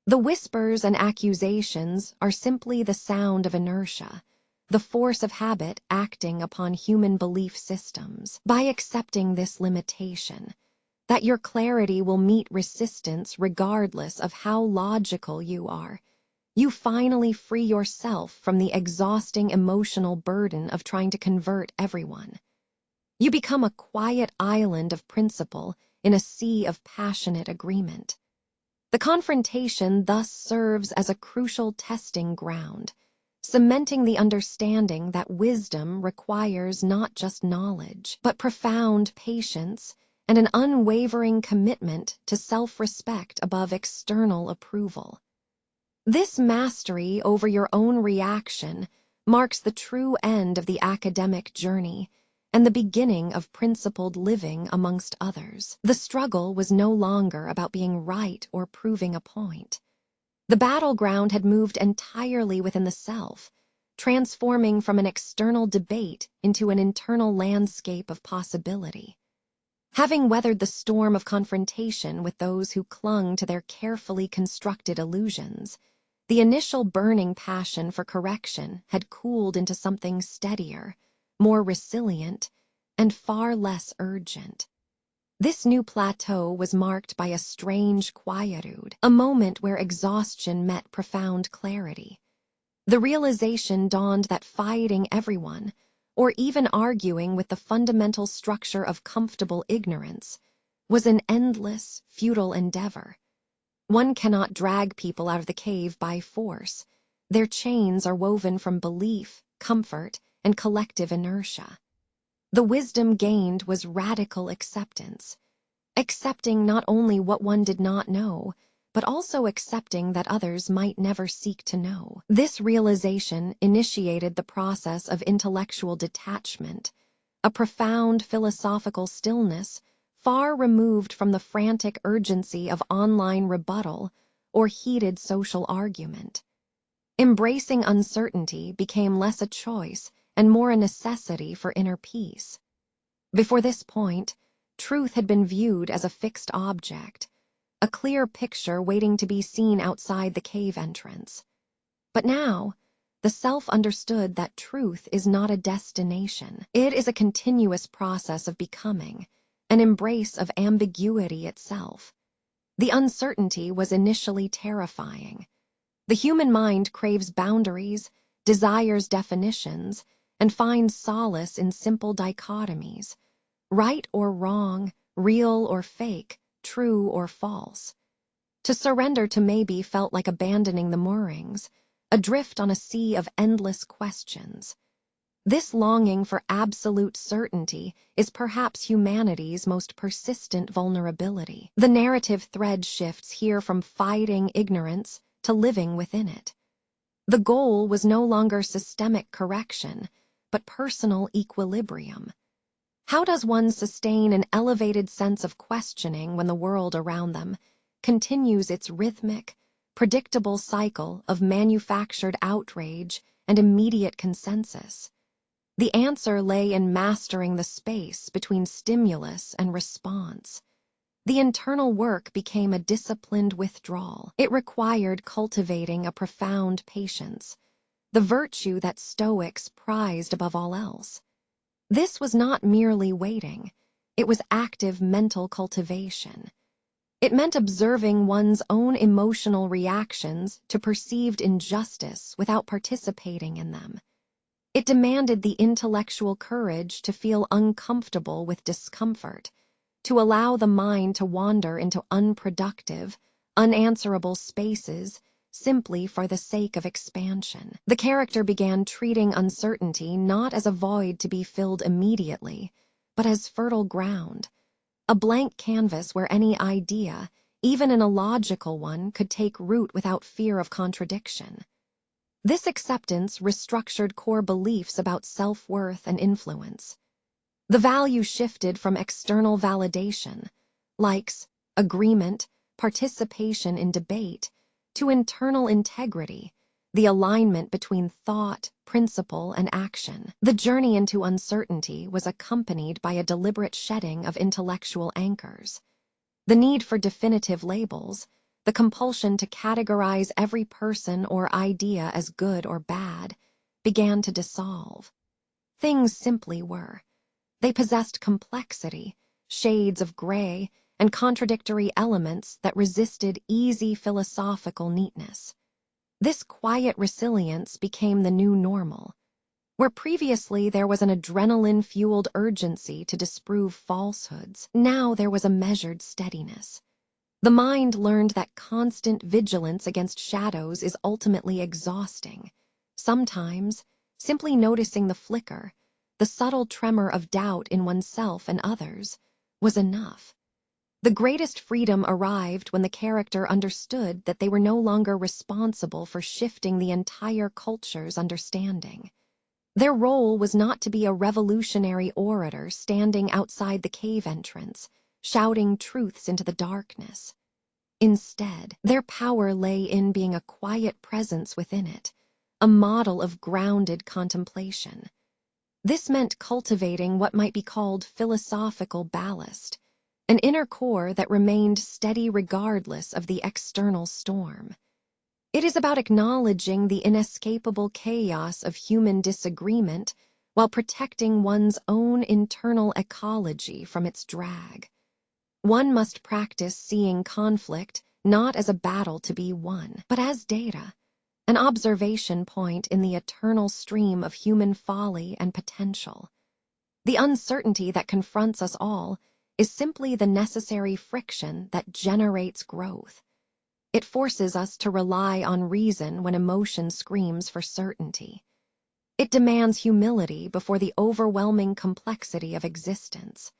The whispers and accusations are simply the sound of inertia, the force of habit acting upon human belief systems. By accepting this limitation, that your clarity will meet resistance regardless of how logical you are, you finally free yourself from the exhausting emotional burden of trying to convert everyone. You become a quiet island of principle in a sea of passionate agreement. The confrontation thus serves as a crucial testing ground, cementing the understanding that wisdom requires not just knowledge, but profound patience and an unwavering commitment to self-respect above external approval. This mastery over your own reaction marks the true end of the academic journey and the beginning of principled living amongst others. The struggle was no longer about being right or proving a point. The battleground had moved entirely within the self, transforming from an external debate into an internal landscape of possibility. Having weathered the storm of confrontation with those who clung to their carefully constructed illusions, the initial burning passion for correction had cooled into something steadier, more resilient, and far less urgent. This new plateau was marked by a strange quietude, a moment where exhaustion met profound clarity. The realization dawned that fighting everyone, or even arguing with the fundamental structure of comfortable ignorance, was an endless, futile endeavor. One cannot drag people out of the cave by force. Their chains are woven from belief, comfort, and collective inertia. The wisdom gained was radical acceptance, accepting not only what one did not know, but also accepting that others might never seek to know. This realization initiated the process of intellectual detachment, a profound philosophical stillness far removed from the frantic urgency of online rebuttal or heated social argument. Embracing uncertainty became less a choice and more a necessity for inner peace. Before this point, truth had been viewed as a fixed object, a clear picture waiting to be seen outside the cave entrance. But now, the self understood that truth is not a destination. It is a continuous process of becoming, an embrace of ambiguity itself. The uncertainty was initially terrifying. The human mind craves boundaries, desires definitions, and finds solace in simple dichotomies, right or wrong, real or fake, true or false. To surrender to maybe felt like abandoning the moorings, adrift on a sea of endless questions. This longing for absolute certainty is perhaps humanity's most persistent vulnerability. The narrative thread shifts here from fighting ignorance to living within it. The goal was no longer systemic correction, but personal equilibrium. How does one sustain an elevated sense of questioning when the world around them continues its rhythmic, predictable cycle of manufactured outrage and immediate consensus? The answer lay in mastering the space between stimulus and response. The internal work became a disciplined withdrawal. It required cultivating a profound patience, the virtue that Stoics prized above all else. This was not merely waiting, it was active mental cultivation. It meant observing one's own emotional reactions to perceived injustice without participating in them. It demanded the intellectual courage to feel uncomfortable with discomfort, to allow the mind to wander into unproductive, unanswerable spaces simply for the sake of expansion. The character began treating uncertainty not as a void to be filled immediately, but as fertile ground, a blank canvas where any idea, even an illogical one, could take root without fear of contradiction. This acceptance restructured core beliefs about self-worth and influence. The value shifted from external validation, likes, agreement, participation in debate, to internal integrity, the alignment between thought, principle, and action. The journey into uncertainty was accompanied by a deliberate shedding of intellectual anchors. The need for definitive labels, the compulsion to categorize every person or idea as good or bad, began to dissolve. Things simply were. They possessed complexity, shades of gray, and contradictory elements that resisted easy philosophical neatness. This quiet resilience became the new normal. Where previously there was an adrenaline-fueled urgency to disprove falsehoods, now there was a measured steadiness. The mind learned that constant vigilance against shadows is ultimately exhausting. Sometimes, simply noticing the flicker, the subtle tremor of doubt in oneself and others, was enough. The greatest freedom arrived when the character understood that they were no longer responsible for shifting the entire culture's understanding. Their role was not to be a revolutionary orator standing outside the cave entrance, shouting truths into the darkness. Instead, their power lay in being a quiet presence within it, a model of grounded contemplation. This meant cultivating what might be called philosophical ballast, an inner core that remained steady regardless of the external storm. It is about acknowledging the inescapable chaos of human disagreement while protecting one's own internal ecology from its drag. One must practice seeing conflict not as a battle to be won, but as data, an observation point in the eternal stream of human folly and potential. The uncertainty that confronts us all is simply the necessary friction that generates growth. It forces us to rely on reason when emotion screams for certainty. It demands humility before the overwhelming complexity of existence.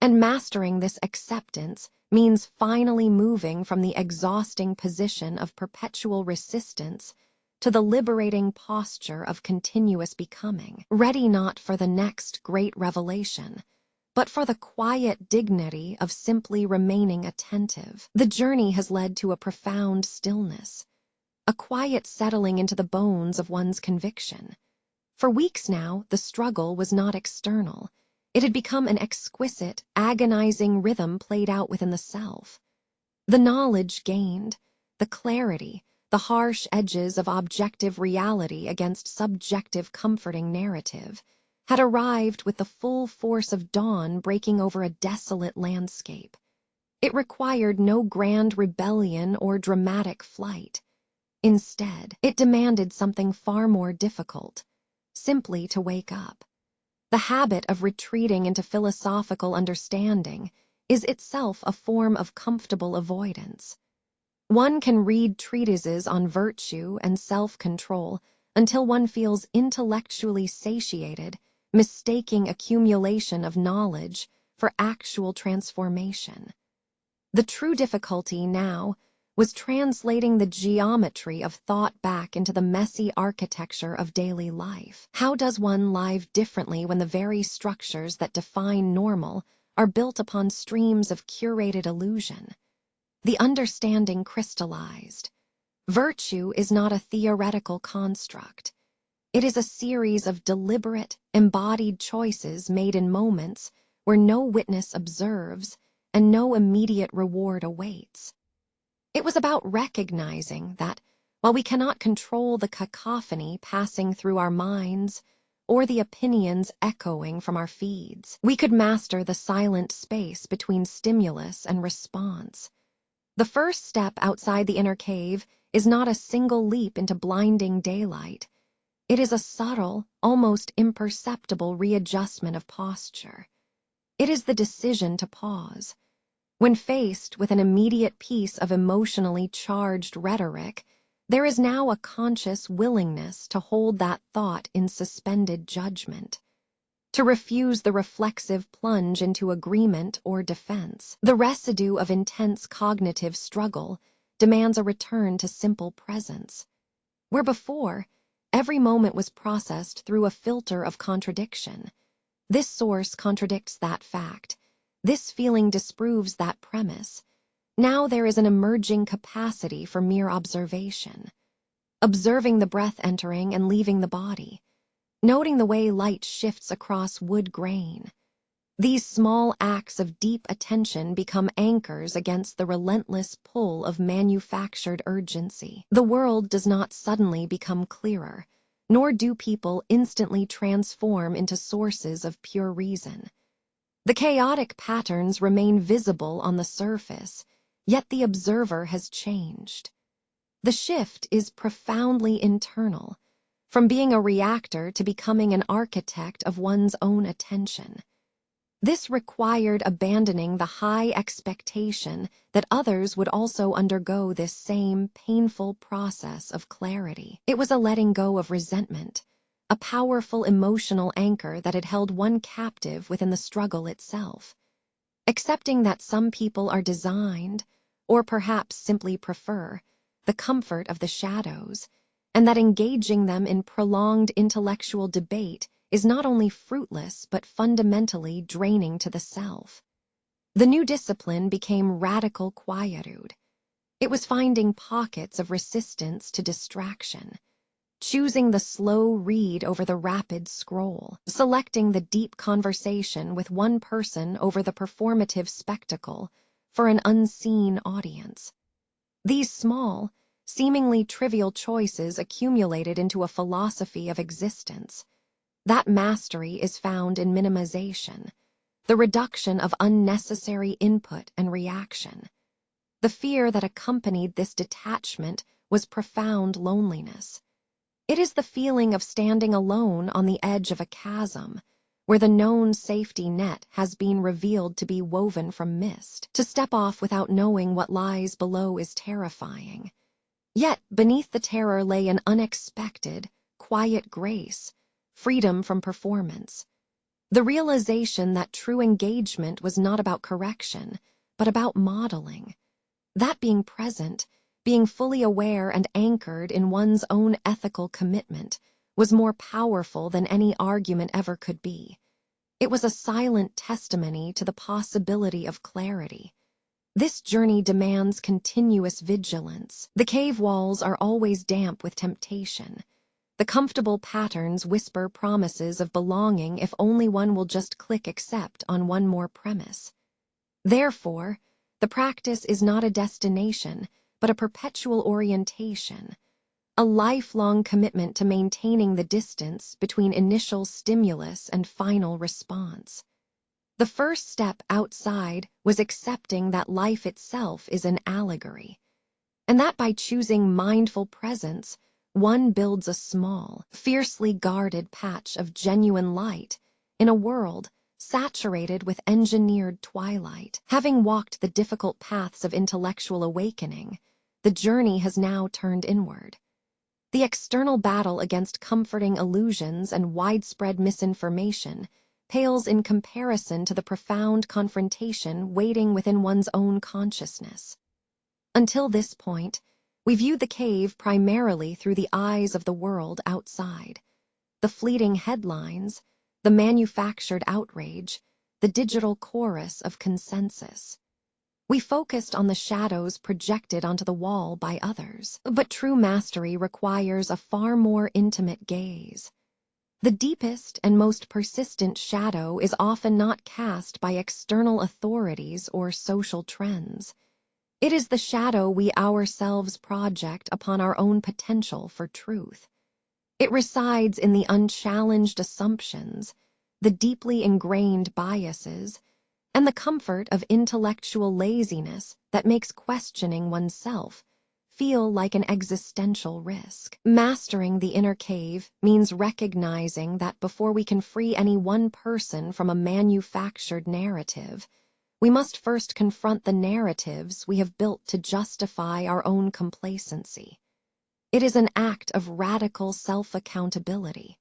And mastering this acceptance means finally moving from the exhausting position of perpetual resistance to the liberating posture of continuous becoming, ready not for the next great revelation, but for the quiet dignity of simply remaining attentive. The journey has led to a profound stillness, a quiet settling into the bones of one's conviction. For weeks now, the struggle was not external. It had become an exquisite, agonizing rhythm played out within the self. The knowledge gained, the clarity, the harsh edges of objective reality against subjective comforting narrative, had arrived with the full force of dawn breaking over a desolate landscape. It required no grand rebellion or dramatic flight. Instead, it demanded something far more difficult, simply to wake up. The habit of retreating into philosophical understanding is itself a form of comfortable avoidance. One can read treatises on virtue and self-control until one feels intellectually satiated, mistaking accumulation of knowledge for actual transformation. The true difficulty now was translating the geometry of thought back into the messy architecture of daily life. How does one live differently when the very structures that define normal are built upon streams of curated illusion? The understanding crystallized. Virtue is not a theoretical construct. It is a series of deliberate, embodied choices made in moments where no witness observes and no immediate reward awaits. It was about recognizing that, while we cannot control the cacophony passing through our minds or the opinions echoing from our feeds, we could master the silent space between stimulus and response. The first step outside the inner cave is not a single leap into blinding daylight. It is a subtle, almost imperceptible readjustment of posture. It is the decision to pause. When faced with an immediate piece of emotionally charged rhetoric, there is now a conscious willingness to hold that thought in suspended judgment, to refuse the reflexive plunge into agreement or defense. The residue of intense cognitive struggle demands a return to simple presence. Where before, every moment was processed through a filter of contradiction. This source contradicts that fact. This feeling disproves that premise. Now there is an emerging capacity for mere observation. Observing the breath entering and leaving the body. Noting the way light shifts across wood grain. These small acts of deep attention become anchors against the relentless pull of manufactured urgency. The world does not suddenly become clearer, nor do people instantly transform into sources of pure reason. The chaotic patterns remain visible on the surface, yet the observer has changed. The shift is profoundly internal, from being a reactor to becoming an architect of one's own attention. This required abandoning the high expectation that others would also undergo this same painful process of clarity. It was a letting go of resentment, a powerful emotional anchor that had held one captive within the struggle itself. Accepting that some people are designed, or perhaps simply prefer, the comfort of the shadows, and that engaging them in prolonged intellectual debate is not only fruitless but fundamentally draining to the self. The new discipline became radical quietude. It was finding pockets of resistance to distraction, choosing the slow read over the rapid scroll, selecting the deep conversation with one person over the performative spectacle for an unseen audience. These small, seemingly trivial choices accumulated into a philosophy of existence. That mastery is found in minimization, the reduction of unnecessary input and reaction. The fear that accompanied this detachment was profound loneliness. It is the feeling of standing alone on the edge of a chasm, where the known safety net has been revealed to be woven from mist. To step off without knowing what lies below is terrifying. Yet beneath the terror lay an unexpected, quiet grace, freedom from performance. The realization that true engagement was not about correction, but about modeling. That being present, being fully aware and anchored in one's own ethical commitment, was more powerful than any argument ever could be. It was a silent testimony to the possibility of clarity. This journey demands continuous vigilance. The cave walls are always damp with temptation. The comfortable patterns whisper promises of belonging if only one will just click accept on one more premise. Therefore, the practice is not a destination, but a perpetual orientation, a lifelong commitment to maintaining the distance between initial stimulus and final response. The first step outside was accepting that life itself is an allegory, and that by choosing mindful presence, one builds a small, fiercely guarded patch of genuine light in a world saturated with engineered twilight. Having walked the difficult paths of intellectual awakening, the journey has now turned inward. The external battle against comforting illusions and widespread misinformation pales in comparison to the profound confrontation waiting within one's own consciousness. Until this point, we viewed the cave primarily through the eyes of the world outside. The fleeting headlines, the manufactured outrage, the digital chorus of consensus. We focused on the shadows projected onto the wall by others, but true mastery requires a far more intimate gaze. The deepest and most persistent shadow is often not cast by external authorities or social trends. It is the shadow we ourselves project upon our own potential for truth. It resides in the unchallenged assumptions, the deeply ingrained biases, and the comfort of intellectual laziness that makes questioning oneself feel like an existential risk. Mastering the inner cave means recognizing that before we can free any one person from a manufactured narrative, we must first confront the narratives we have built to justify our own complacency. It is an act of radical self-accountability.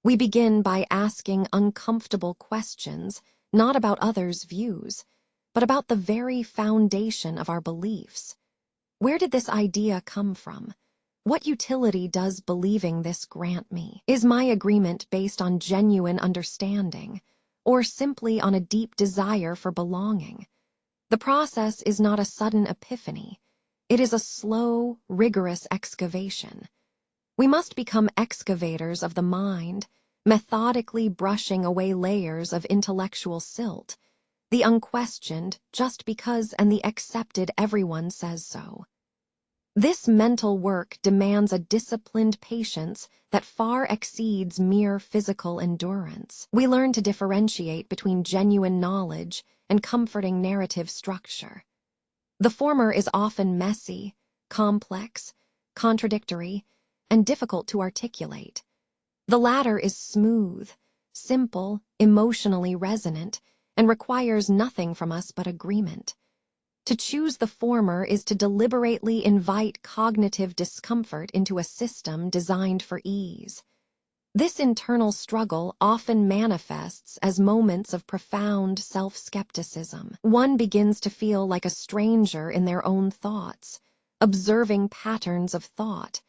We begin by asking uncomfortable questions, not about others' views, but about the very foundation of our beliefs. Where did this idea come from? What utility does believing this grant me? Is my agreement based on genuine understanding, or simply on a deep desire for belonging? The process is not a sudden epiphany. It is a slow, rigorous excavation. We must become excavators of the mind, methodically brushing away layers of intellectual silt, the unquestioned just because and the accepted everyone says so. This mental work demands a disciplined patience that far exceeds mere physical endurance. We learn to differentiate between genuine knowledge and comforting narrative structure. The former is often messy, complex, contradictory, and difficult to articulate. The latter is smooth, simple, emotionally resonant, and requires nothing from us but agreement. To choose the former is to deliberately invite cognitive discomfort into a system designed for ease. This internal struggle often manifests as moments of profound self-skepticism. One begins to feel like a stranger in their own thoughts, observing patterns of thought,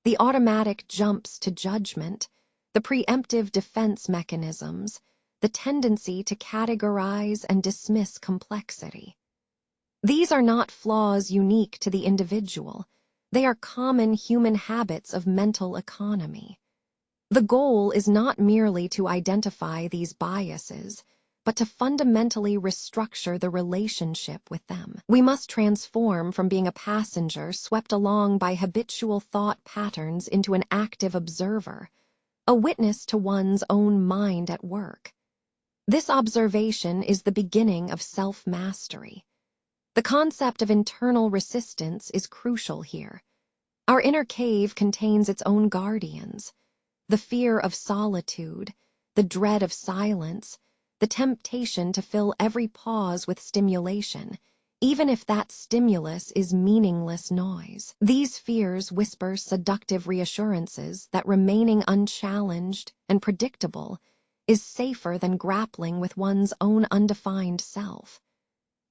the automatic jumps to judgment, the preemptive defense mechanisms, the tendency to categorize and dismiss complexity. These are not flaws unique to the individual, They are common human habits of mental economy. The goal is not merely to identify these biases, but to fundamentally restructure the relationship with them. We must transform from being a passenger swept along by habitual thought patterns into an active observer, a witness to one's own mind at work. This observation is the beginning of self-mastery. The concept of internal resistance is crucial here. Our inner cave contains its own guardians. The fear of solitude, the dread of silence, the temptation to fill every pause with stimulation, even if that stimulus is meaningless noise. These fears whisper seductive reassurances that remaining unchallenged and predictable is safer than grappling with one's own undefined self.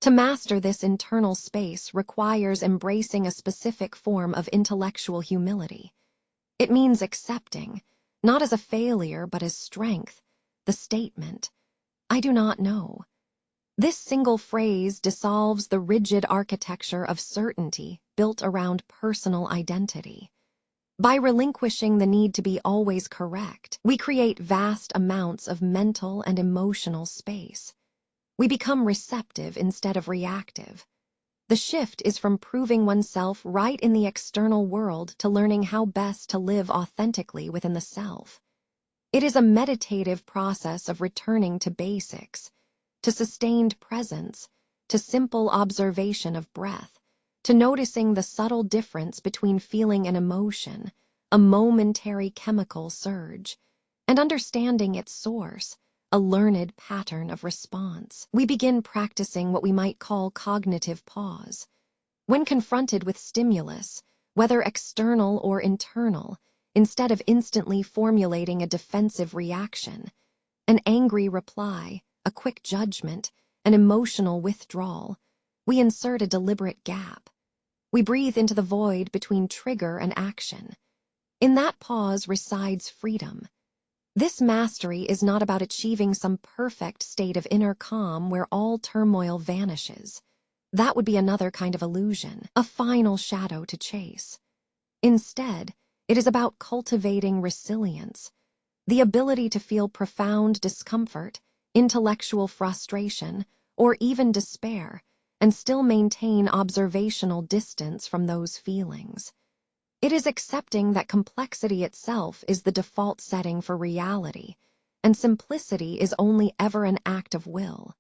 To master this internal space requires embracing a specific form of intellectual humility. It means accepting, not as a failure but as strength, the statement, "I do not know." This single phrase dissolves the rigid architecture of certainty built around personal identity. By relinquishing the need to be always correct, we create vast amounts of mental and emotional space. We become receptive instead of reactive. The shift is from proving oneself right in the external world to learning how best to live authentically within the self. It is a meditative process of returning to basics, to sustained presence, to simple observation of breath, to noticing the subtle difference between feeling and emotion, a momentary chemical surge, and understanding its source, a learned pattern of response. We begin practicing what we might call cognitive pause. When confronted with stimulus, whether external or internal, instead of instantly formulating a defensive reaction, an angry reply, a quick judgment, an emotional withdrawal, we insert a deliberate gap. We breathe into the void between trigger and action. In that pause resides freedom. This mastery is not about achieving some perfect state of inner calm where all turmoil vanishes. That would be another kind of illusion, a final shadow to chase. Instead, it is about cultivating resilience, the ability to feel profound discomfort, intellectual frustration, or even despair, and still maintain observational distance from those feelings. It is accepting that complexity itself is the default setting for reality, and simplicity is only ever an act of will.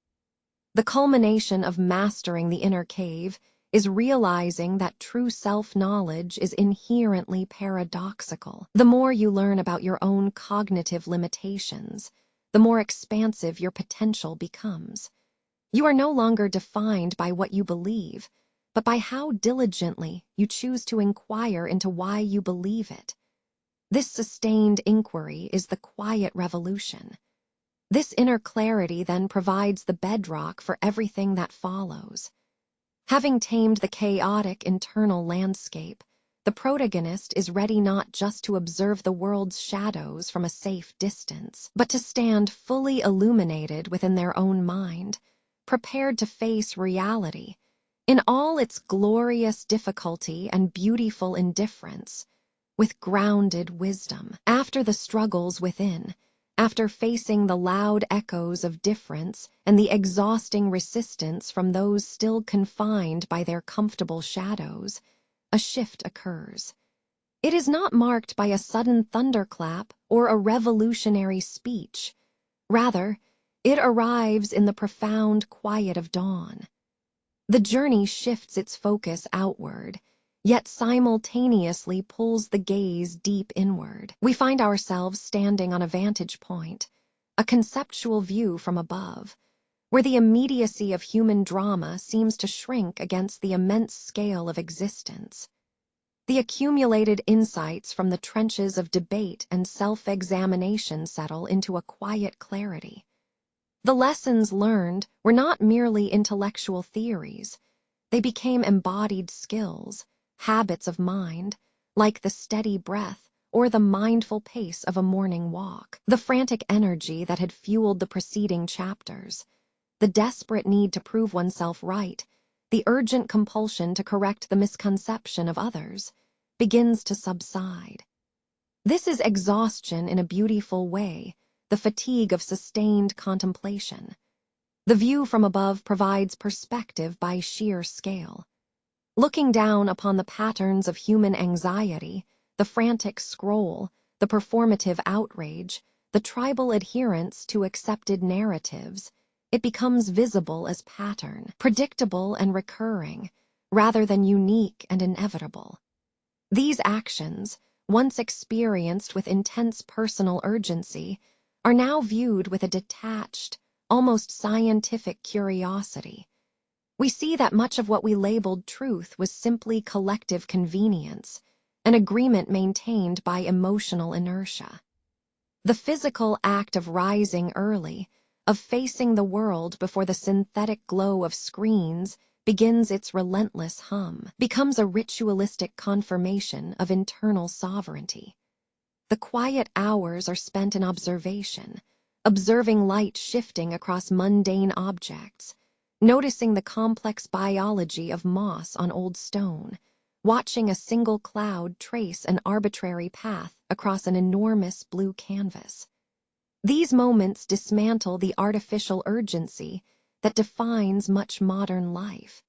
The culmination of mastering the inner cave is realizing that true self-knowledge is inherently paradoxical. The more you learn about your own cognitive limitations, the more expansive your potential becomes. You are no longer defined by what you believe, but by how diligently you choose to inquire into why you believe it. This sustained inquiry is the quiet revolution. This inner clarity then provides the bedrock for everything that follows. Having tamed the chaotic internal landscape, the protagonist is ready not just to observe the world's shadows from a safe distance, but to stand fully illuminated within their own mind, prepared to face reality, in all its glorious difficulty and beautiful indifference, with grounded wisdom. After the struggles within, after facing the loud echoes of difference and the exhausting resistance from those still confined by their comfortable shadows, a shift occurs. It is not marked by a sudden thunderclap or a revolutionary speech. Rather, it arrives in the profound quiet of dawn. The journey shifts its focus outward, yet simultaneously pulls the gaze deep inward. We find ourselves standing on a vantage point, a conceptual view from above, where the immediacy of human drama seems to shrink against the immense scale of existence. The accumulated insights from the trenches of debate and self-examination settle into a quiet clarity. The lessons learned were not merely intellectual theories. They became embodied skills, habits of mind, like the steady breath or the mindful pace of a morning walk. The frantic energy that had fueled the preceding chapters, the desperate need to prove oneself right, the urgent compulsion to correct the misconception of others, begins to subside. This is exhaustion in a beautiful way, the fatigue of sustained contemplation. The view from above provides perspective by sheer scale. Looking down upon the patterns of human anxiety, the frantic scroll, the performative outrage, the tribal adherence to accepted narratives, it becomes visible as pattern, predictable and recurring, rather than unique and inevitable. These actions, once experienced with intense personal urgency, are now viewed with a detached, almost scientific curiosity. We see that much of what we labeled truth was simply collective convenience, an agreement maintained by emotional inertia. The physical act of rising early, of facing the world before the synthetic glow of screens begins its relentless hum, becomes a ritualistic confirmation of internal sovereignty. The quiet hours are spent in observation, observing light shifting across mundane objects, noticing the complex biology of moss on old stone, watching a single cloud trace an arbitrary path across an enormous blue canvas. These moments dismantle the artificial urgency that defines much modern life.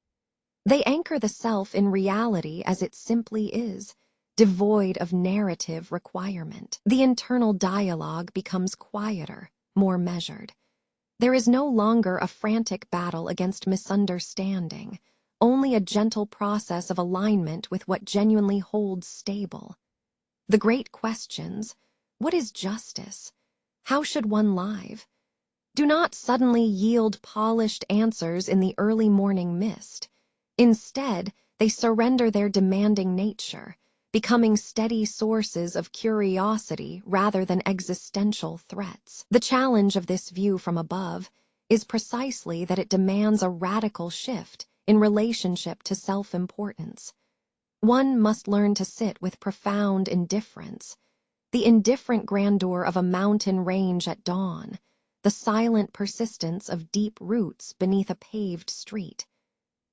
They anchor the self in reality as it simply is, devoid of narrative requirement. The internal dialogue becomes quieter, more measured. There is no longer a frantic battle against misunderstanding, only a gentle process of alignment with what genuinely holds stable. The great questions, what is justice? How should one live? Do not suddenly yield polished answers in the early morning mist. Instead, they surrender their demanding nature, becoming steady sources of curiosity rather than existential threats. The challenge of this view from above is precisely that it demands a radical shift in relationship to self-importance. One must learn to sit with profound indifference, the indifferent grandeur of a mountain range at dawn, the silent persistence of deep roots beneath a paved street.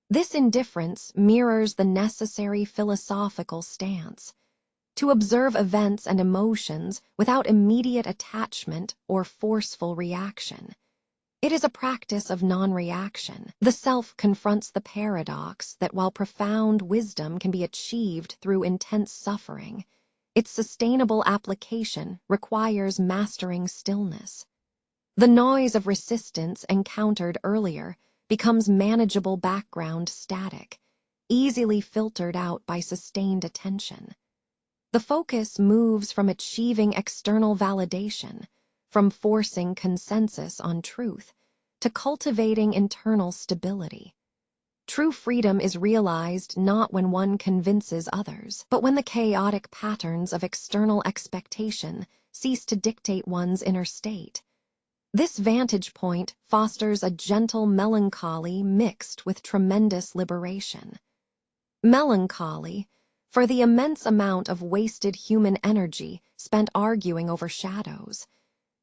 This indifference mirrors the necessary philosophical stance, to observe events and emotions without immediate attachment or forceful reaction. It is a practice of non-reaction. The self confronts the paradox that while profound wisdom can be achieved through intense suffering, its sustainable application requires mastering stillness. The noise of resistance encountered earlier becomes manageable background static, easily filtered out by sustained attention. The focus moves from achieving external validation, from forcing consensus on truth, to cultivating internal stability. True freedom is realized not when one convinces others, but when the chaotic patterns of external expectation cease to dictate one's inner state. This vantage point fosters a gentle melancholy mixed with tremendous liberation. Melancholy, for the immense amount of wasted human energy spent arguing over shadows,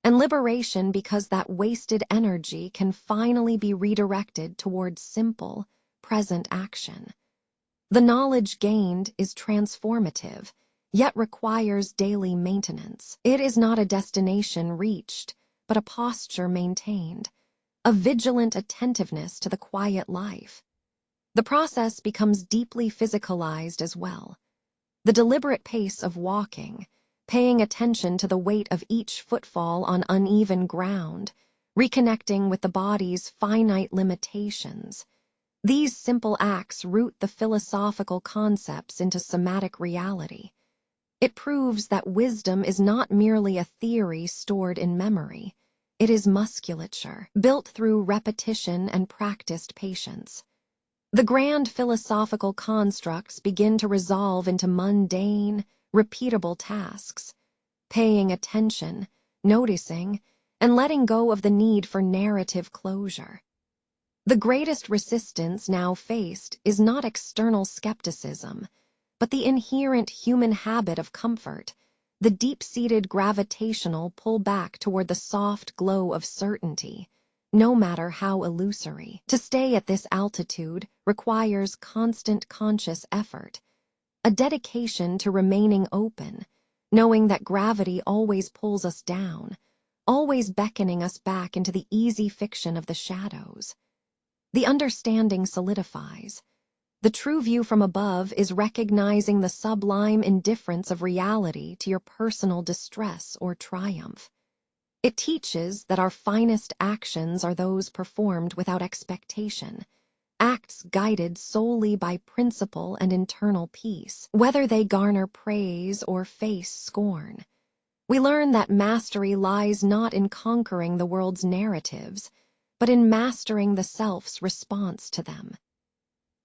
and liberation because that wasted energy can finally be redirected towards simple, present action. The knowledge gained is transformative, yet requires daily maintenance. It is not a destination reached, but a posture maintained, a vigilant attentiveness to the quiet life. The process becomes deeply physicalized as well. The deliberate pace of walking, paying attention to the weight of each footfall on uneven ground, reconnecting with the body's finite limitations. These simple acts root the philosophical concepts into somatic reality. It proves that wisdom is not merely a theory stored in memory. It is musculature, built through repetition and practiced patience. The grand philosophical constructs begin to resolve into mundane, repeatable tasks, paying attention, noticing, and letting go of the need for narrative closure. The greatest resistance now faced is not external skepticism, but the inherent human habit of comfort, the deep-seated gravitational pull-back toward the soft glow of certainty, no matter how illusory. To stay at this altitude requires constant conscious effort, a dedication to remaining open, knowing that gravity always pulls us down, always beckoning us back into the easy fiction of the shadows. The understanding solidifies. The true view from above is recognizing the sublime indifference of reality to your personal distress or triumph. It teaches that our finest actions are those performed without expectation, acts guided solely by principle and internal peace, whether they garner praise or face scorn. We learn that mastery lies not in conquering the world's narratives, but in mastering the self's response to them.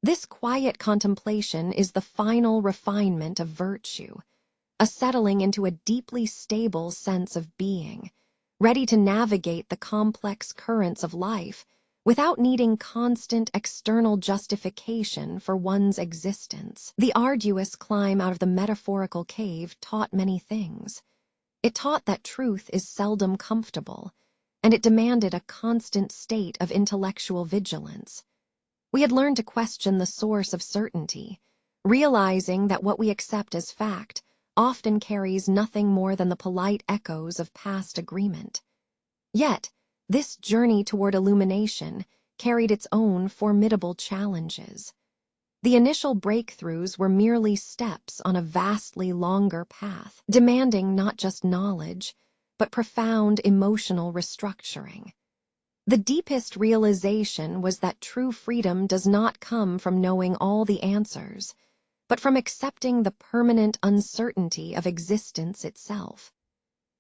This quiet contemplation is the final refinement of virtue, a settling into a deeply stable sense of being, ready to navigate the complex currents of life without needing constant external justification for one's existence. The arduous climb out of the metaphorical cave taught many things. It taught that truth is seldom comfortable, and it demanded a constant state of intellectual vigilance. We had learned to question the source of certainty, realizing that what we accept as fact often carries nothing more than the polite echoes of past agreement. Yet, this journey toward illumination carried its own formidable challenges. The initial breakthroughs were merely steps on a vastly longer path, demanding not just knowledge, but profound emotional restructuring. The deepest realization was that true freedom does not come from knowing all the answers, but from accepting the permanent uncertainty of existence itself.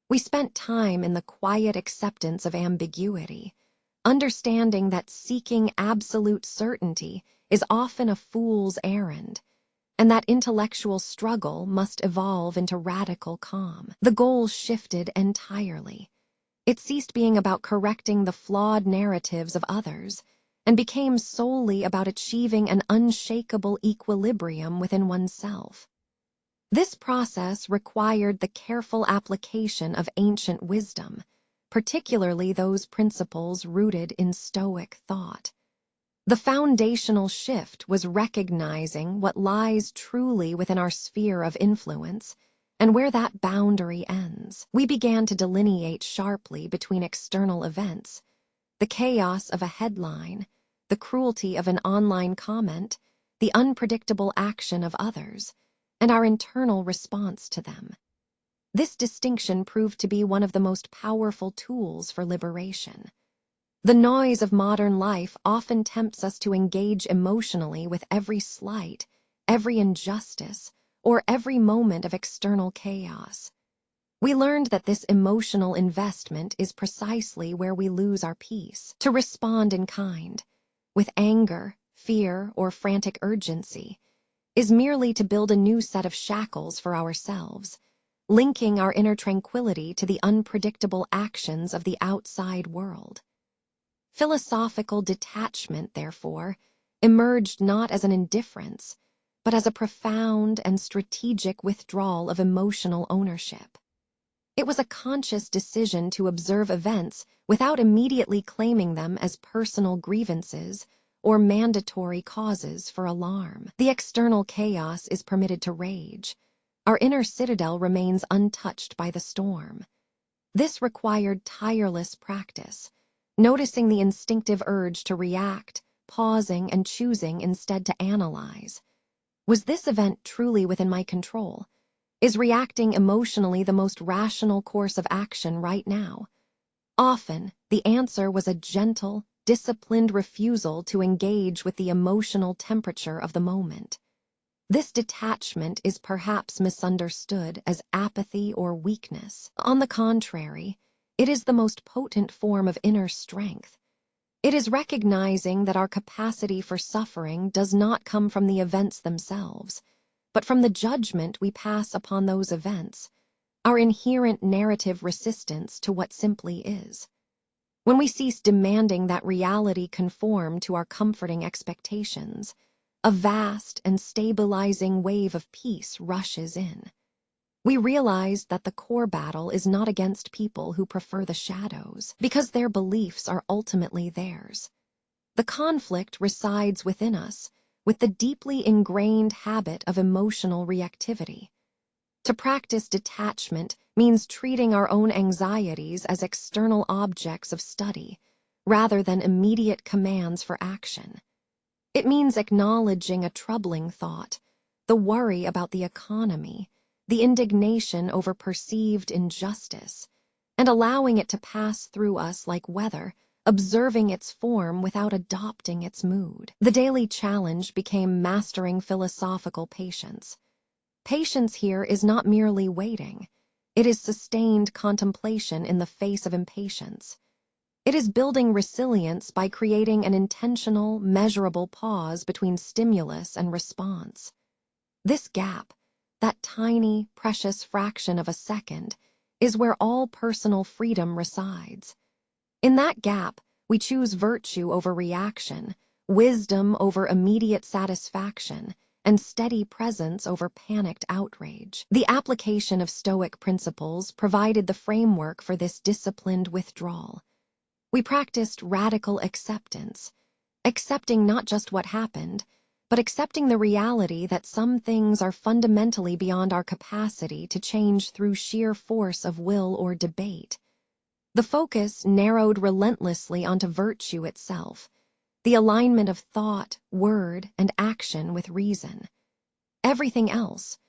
We spent time in the quiet acceptance of ambiguity, understanding that seeking absolute certainty is often a fool's errand, and that intellectual struggle must evolve into radical calm. The goal shifted entirely. It ceased being about correcting the flawed narratives of others, and became solely about achieving an unshakable equilibrium within oneself. This process required the careful application of ancient wisdom, particularly those principles rooted in Stoic thought. The foundational shift was recognizing what lies truly within our sphere of influence, and where that boundary ends. We began to delineate sharply between external events, the chaos of a headline, the cruelty of an online comment, the unpredictable action of others, and our internal response to them. This distinction proved to be one of the most powerful tools for liberation. The noise of modern life often tempts us to engage emotionally with every slight, every injustice, or every moment of external chaos. We learned that this emotional investment is precisely where we lose our peace. To respond in kind, with anger, fear, or frantic urgency, is merely to build a new set of shackles for ourselves, linking our inner tranquility to the unpredictable actions of the outside world. Philosophical detachment, therefore, emerged not as an indifference, but as a profound and strategic withdrawal of emotional ownership. It was a conscious decision to observe events without immediately claiming them as personal grievances or mandatory causes for alarm. The external chaos is permitted to rage. Our inner citadel remains untouched by the storm. This required tireless practice, noticing the instinctive urge to react, pausing and choosing instead to analyze. Was this event truly within my control? Is reacting emotionally the most rational course of action right now? Often, the answer was a gentle, disciplined refusal to engage with the emotional temperature of the moment. This detachment is perhaps misunderstood as apathy or weakness. On the contrary, it is the most potent form of inner strength. It is recognizing that our capacity for suffering does not come from the events themselves, but from the judgment we pass upon those events, our inherent narrative resistance to what simply is. When we cease demanding that reality conform to our comforting expectations, a vast and stabilizing wave of peace rushes in. We realize that the core battle is not against people who prefer the shadows, because their beliefs are ultimately theirs. The conflict resides within us, with the deeply ingrained habit of emotional reactivity. To practice detachment means treating our own anxieties as external objects of study, rather than immediate commands for action. It means acknowledging a troubling thought, the worry about the economy, the indignation over perceived injustice, and allowing it to pass through us like weather, observing its form without adopting its mood. The daily challenge became mastering philosophical patience. Patience here is not merely waiting. It is sustained contemplation in the face of impatience. It is building resilience by creating an intentional, measurable pause between stimulus and response. This gap, that tiny, precious fraction of a second, is where all personal freedom resides. In that gap, we choose virtue over reaction, wisdom over immediate satisfaction, and steady presence over panicked outrage. The application of Stoic principles provided the framework for this disciplined withdrawal. We practiced radical acceptance, accepting not just what happened, but accepting the reality that some things are fundamentally beyond our capacity to change through sheer force of will or debate. The focus narrowed relentlessly onto virtue itself, the alignment of thought, word, and action with reason. Everything else,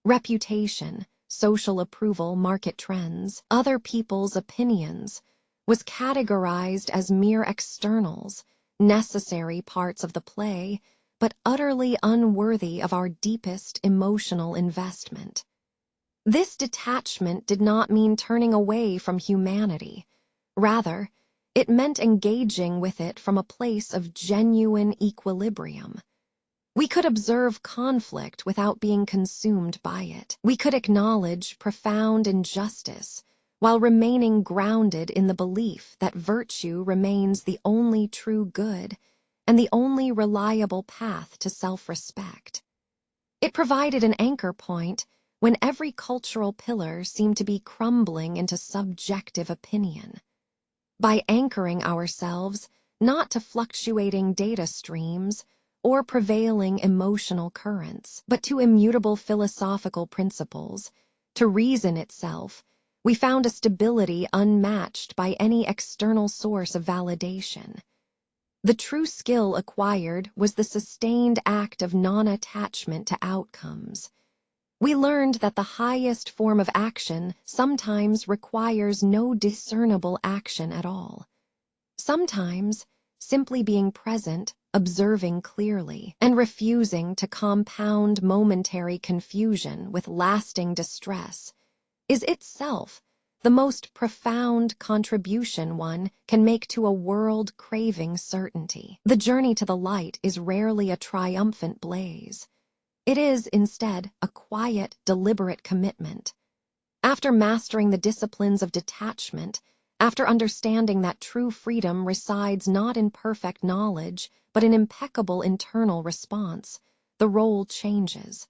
reputation, social approval, market trends, other people's opinions, was categorized as mere externals, necessary parts of the play, but utterly unworthy of our deepest emotional investment. This detachment did not mean turning away from humanity. Rather, it meant engaging with it from a place of genuine equilibrium. We could observe conflict without being consumed by it. We could acknowledge profound injustice while remaining grounded in the belief that virtue remains the only true good and the only reliable path to self-respect. It provided an anchor point when every cultural pillar seemed to be crumbling into subjective opinion. By anchoring ourselves not to fluctuating data streams or prevailing emotional currents, but to immutable philosophical principles, to reason itself, we found a stability unmatched by any external source of validation. The true skill acquired was the sustained act of non-attachment to outcomes. We learned that the highest form of action sometimes requires no discernible action at all. Sometimes, simply being present, observing clearly, and refusing to compound momentary confusion with lasting distress, is itself the most profound contribution one can make to a world craving certainty. The journey to the light is rarely a triumphant blaze. It is, instead, a quiet, deliberate commitment. After mastering the disciplines of detachment, after understanding that true freedom resides not in perfect knowledge, but in impeccable internal response, the role changes.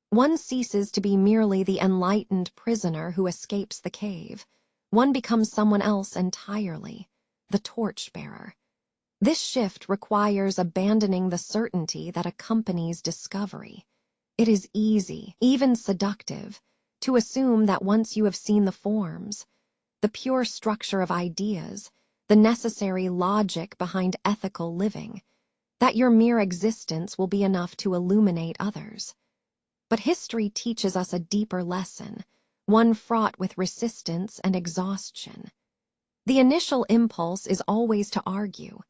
One ceases to be merely the enlightened prisoner who escapes the cave. One becomes someone else entirely, the Torchbearer. This shift requires abandoning the certainty that accompanies discovery. It is easy, even seductive, to assume that once you have seen the forms, the pure structure of ideas, the necessary logic behind ethical living, that your mere existence will be enough to illuminate others. But history teaches us a deeper lesson, one fraught with resistance and exhaustion. The initial impulse is always to argue,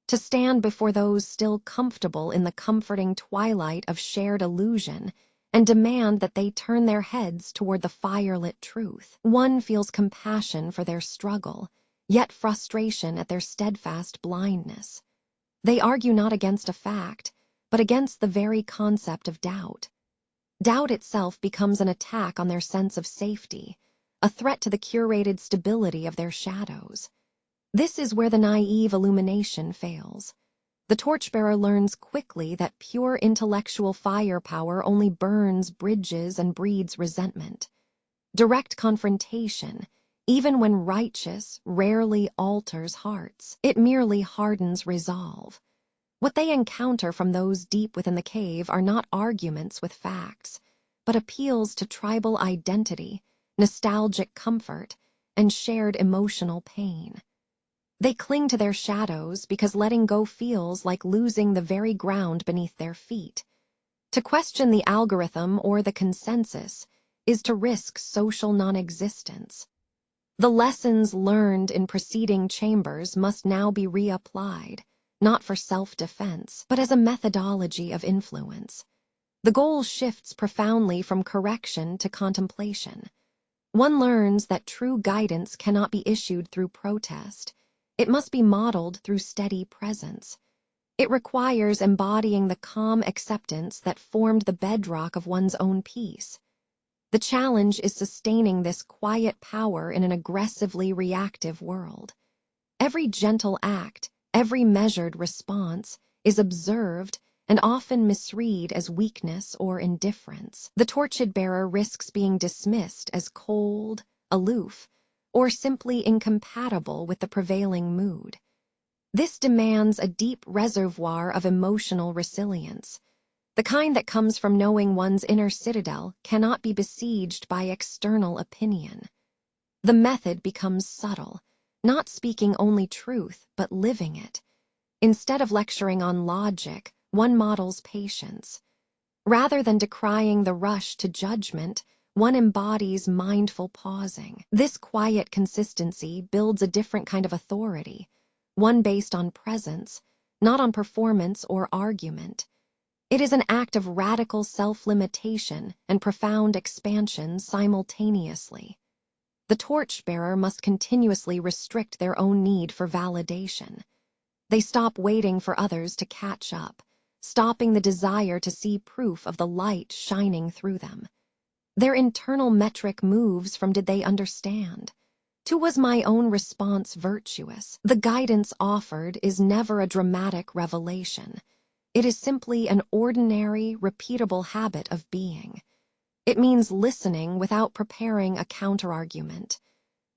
to stand before those still comfortable in the comforting twilight of shared illusion and demand that they turn their heads toward the firelit truth. One feels compassion for their struggle, yet frustration at their steadfast blindness. They argue not against a fact, but against the very concept of doubt. Doubt itself becomes an attack on their sense of safety, a threat to the curated stability of their shadows. This is where the naive illumination fails. The Torchbearer learns quickly that pure intellectual firepower only burns bridges and breeds resentment. Direct confrontation, even when righteous, rarely alters hearts. It merely hardens resolve. What they encounter from those deep within the cave are not arguments with facts, but appeals to tribal identity, nostalgic comfort, and shared emotional pain. They cling to their shadows because letting go feels like losing the very ground beneath their feet. To question the algorithm or the consensus is to risk social non-existence. The lessons learned in preceding chambers must now be reapplied, not for self-defense, but as a methodology of influence. The goal shifts profoundly from correction to contemplation. One learns that true guidance cannot be issued through protest. It must be modeled through steady presence. It requires embodying the calm acceptance that formed the bedrock of one's own peace. The challenge is sustaining this quiet power in an aggressively reactive world. Every gentle act, every measured response, is observed and often misread as weakness or indifference. The Torchbearer risks being dismissed as cold, aloof, or simply incompatible with the prevailing mood. This demands a deep reservoir of emotional resilience, the kind that comes from knowing one's inner citadel cannot be besieged by external opinion. The method becomes subtle, not speaking only truth, but living it. Instead of lecturing on logic, one models patience. Rather than decrying the rush to judgment, one embodies mindful pausing. This quiet consistency builds a different kind of authority, one based on presence, not on performance or argument. It is an act of radical self-limitation and profound expansion simultaneously. The torchbearer must continuously restrict their own need for validation. They stop waiting for others to catch up, stopping the desire to see proof of the light shining through them. Their internal metric moves from did they understand to was my own response virtuous. The guidance offered is never a dramatic revelation. It is simply an ordinary, repeatable habit of being. It means listening without preparing a counterargument.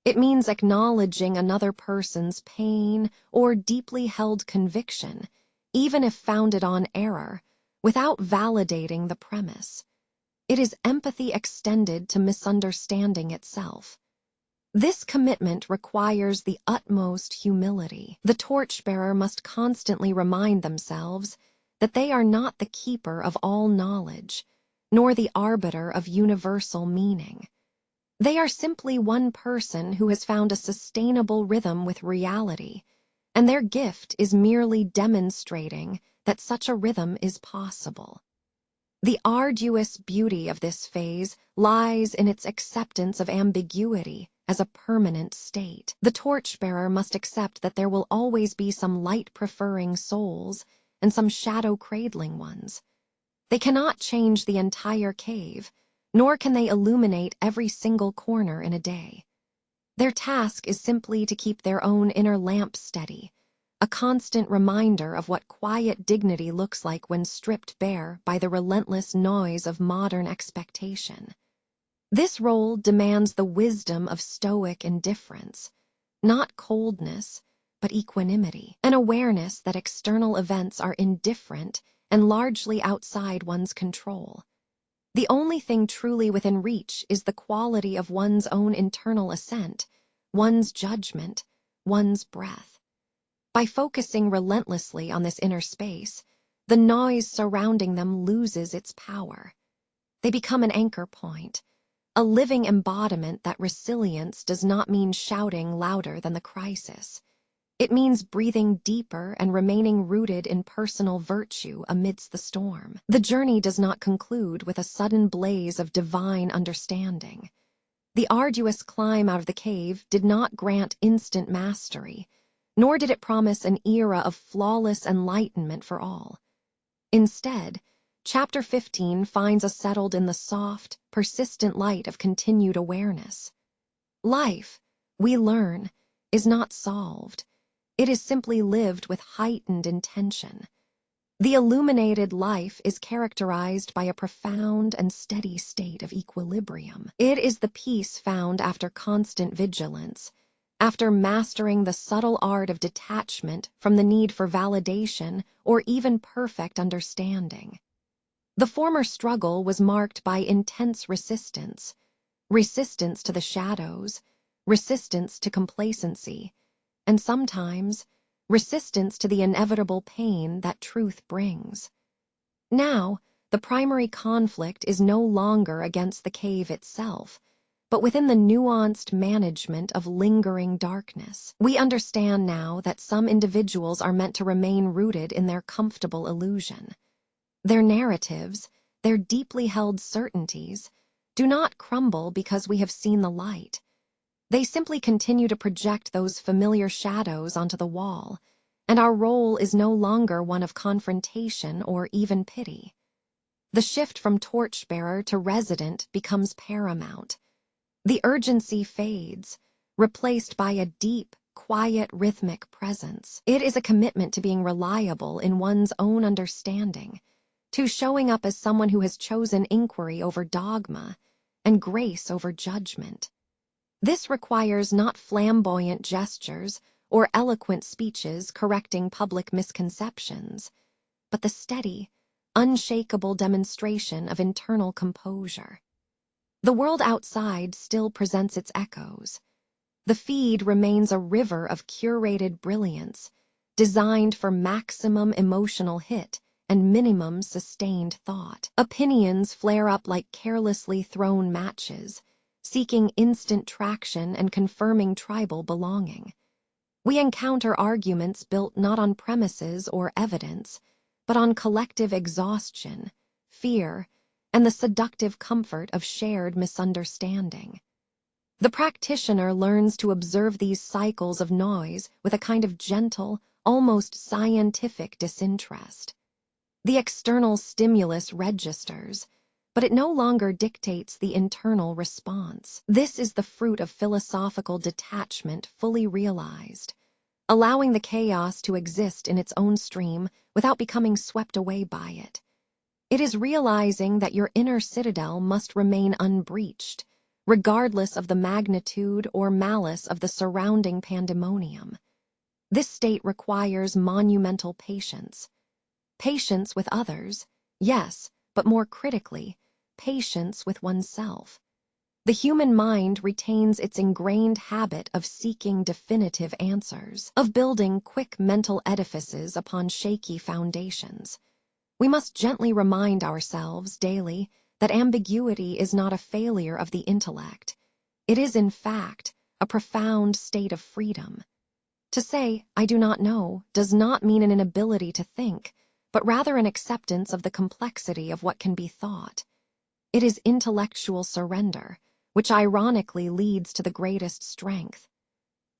It means acknowledging another person's pain or deeply held conviction, even if founded on error, without validating the premise. It is empathy extended to misunderstanding itself. This commitment requires the utmost humility. The torchbearer must constantly remind themselves that they are not the keeper of all knowledge, nor the arbiter of universal meaning. They are simply one person who has found a sustainable rhythm with reality, and their gift is merely demonstrating that such a rhythm is possible. The arduous beauty of this phase lies in its acceptance of ambiguity as a permanent state. The torchbearer must accept that there will always be some light-preferring souls and some shadow-cradling ones. They cannot change the entire cave, nor can they illuminate every single corner in a day. Their task is simply to keep their own inner lamp steady, a constant reminder of what quiet dignity looks like when stripped bare by the relentless noise of modern expectation. This role demands the wisdom of stoic indifference, not coldness, but equanimity, an awareness that external events are indifferent and largely outside one's control. The only thing truly within reach is the quality of one's own internal assent, one's judgment, one's breath. By focusing relentlessly on this inner space, the noise surrounding them loses its power. They become an anchor point, a living embodiment that resilience does not mean shouting louder than the crisis. It means breathing deeper and remaining rooted in personal virtue amidst the storm. The journey does not conclude with a sudden blaze of divine understanding. The arduous climb out of the cave did not grant instant mastery, nor did it promise an era of flawless enlightenment for all. Instead, Chapter 15 finds us settled in the soft, persistent light of continued awareness. Life, we learn, is not solved. It is simply lived with heightened intention. The illuminated life is characterized by a profound and steady state of equilibrium. It is the peace found after constant vigilance, after mastering the subtle art of detachment from the need for validation or even perfect understanding. The former struggle was marked by intense resistance to the shadows, resistance to complacency, and sometimes resistance to the inevitable pain that truth brings. Now, the primary conflict is no longer against the cave itself, but within the nuanced management of lingering darkness. We understand now that some individuals are meant to remain rooted in their comfortable illusion. Their narratives, their deeply held certainties, do not crumble because we have seen the light. They simply continue to project those familiar shadows onto the wall, and our role is no longer one of confrontation or even pity. The shift from torchbearer to resident becomes paramount. The urgency fades, replaced by a deep, quiet, rhythmic presence. It is a commitment to being reliable in one's own understanding, to showing up as someone who has chosen inquiry over dogma and grace over judgment. This requires not flamboyant gestures or eloquent speeches correcting public misconceptions, but the steady, unshakable demonstration of internal composure. The world outside still presents its echoes. The feed remains a river of curated brilliance, designed for maximum emotional hit and minimum sustained thought. Opinions flare up like carelessly thrown matches, seeking instant traction and confirming tribal belonging. We encounter arguments built not on premises or evidence, but on collective exhaustion, fear, and the seductive comfort of shared misunderstanding. The practitioner learns to observe these cycles of noise with a kind of gentle, almost scientific disinterest. The external stimulus registers, but it no longer dictates the internal response. This is the fruit of philosophical detachment fully realized, allowing the chaos to exist in its own stream without becoming swept away by it. It is realizing that your inner citadel must remain unbreached, regardless of the magnitude or malice of the surrounding pandemonium. This state requires monumental patience. Patience with others, yes, but more critically, patience with oneself. The human mind retains its ingrained habit of seeking definitive answers, of building quick mental edifices upon shaky foundations. We must gently remind ourselves daily that ambiguity is not a failure of the intellect. It is, in fact, a profound state of freedom. To say, "I do not know," does not mean an inability to think, but rather an acceptance of the complexity of what can be thought. It is intellectual surrender, which ironically leads to the greatest strength.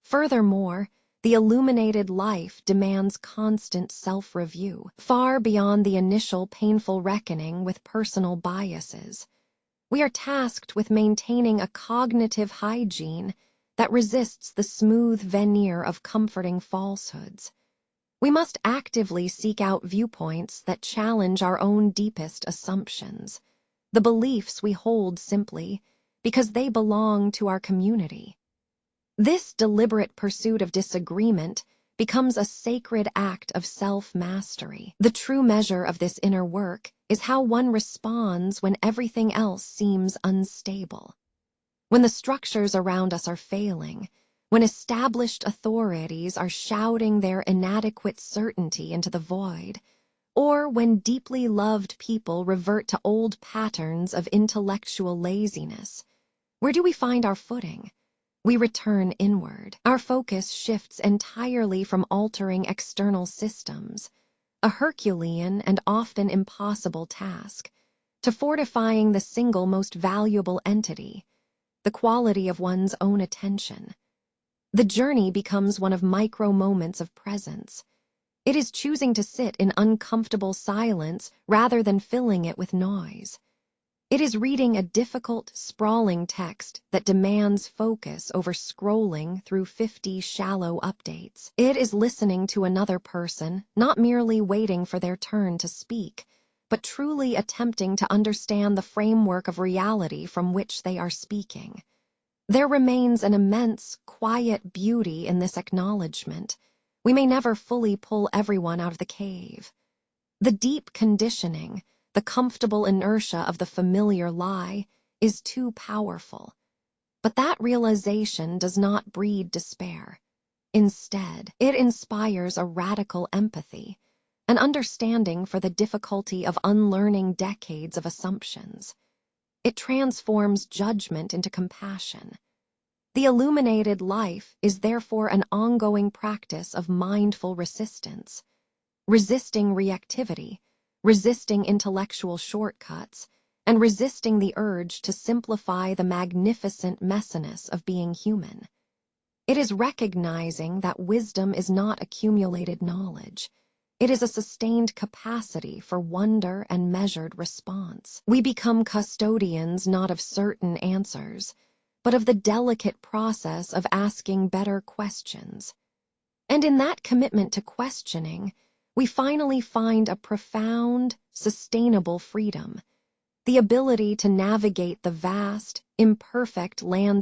Furthermore, the illuminated life demands constant self-review, far beyond the initial painful reckoning with personal biases. We are tasked with maintaining a cognitive hygiene that resists the smooth veneer of comforting falsehoods. We must actively seek out viewpoints that challenge our own deepest assumptions, the beliefs we hold simply because they belong to our community. This deliberate pursuit of disagreement becomes a sacred act of self-mastery. The true measure of this inner work is how one responds when everything else seems unstable. When the structures around us are failing, when established authorities are shouting their inadequate certainty into the void, or when deeply loved people revert to old patterns of intellectual laziness, where do we find our footing? We return inward. Our focus shifts entirely from altering external systems, a Herculean and often impossible task, to fortifying the single most valuable entity, the quality of one's own attention. The journey becomes one of micro moments of presence. It is choosing to sit in uncomfortable silence rather than filling it with noise. It is reading a difficult, sprawling text that demands focus over scrolling through 50 shallow updates. It is listening to another person, not merely waiting for their turn to speak, but truly attempting to understand the framework of reality from which they are speaking. There remains an immense, quiet beauty in this acknowledgement. We may never fully pull everyone out of the cave. The deep conditioning, the comfortable inertia of the familiar lie, is too powerful. But that realization does not breed despair. Instead, it inspires a radical empathy, an understanding for the difficulty of unlearning decades of assumptions. It transforms judgment into compassion. The illuminated life is therefore an ongoing practice of mindful resistance, resisting reactivity, resisting intellectual shortcuts, and resisting the urge to simplify the magnificent messiness of being human. It is recognizing that wisdom is not accumulated knowledge. It is a sustained capacity for wonder and measured response. We become custodians not of certain answers, but of the delicate process of asking better questions. And in that commitment to questioning, we finally find a profound, sustainable freedom, the ability to navigate the vast, imperfect landscape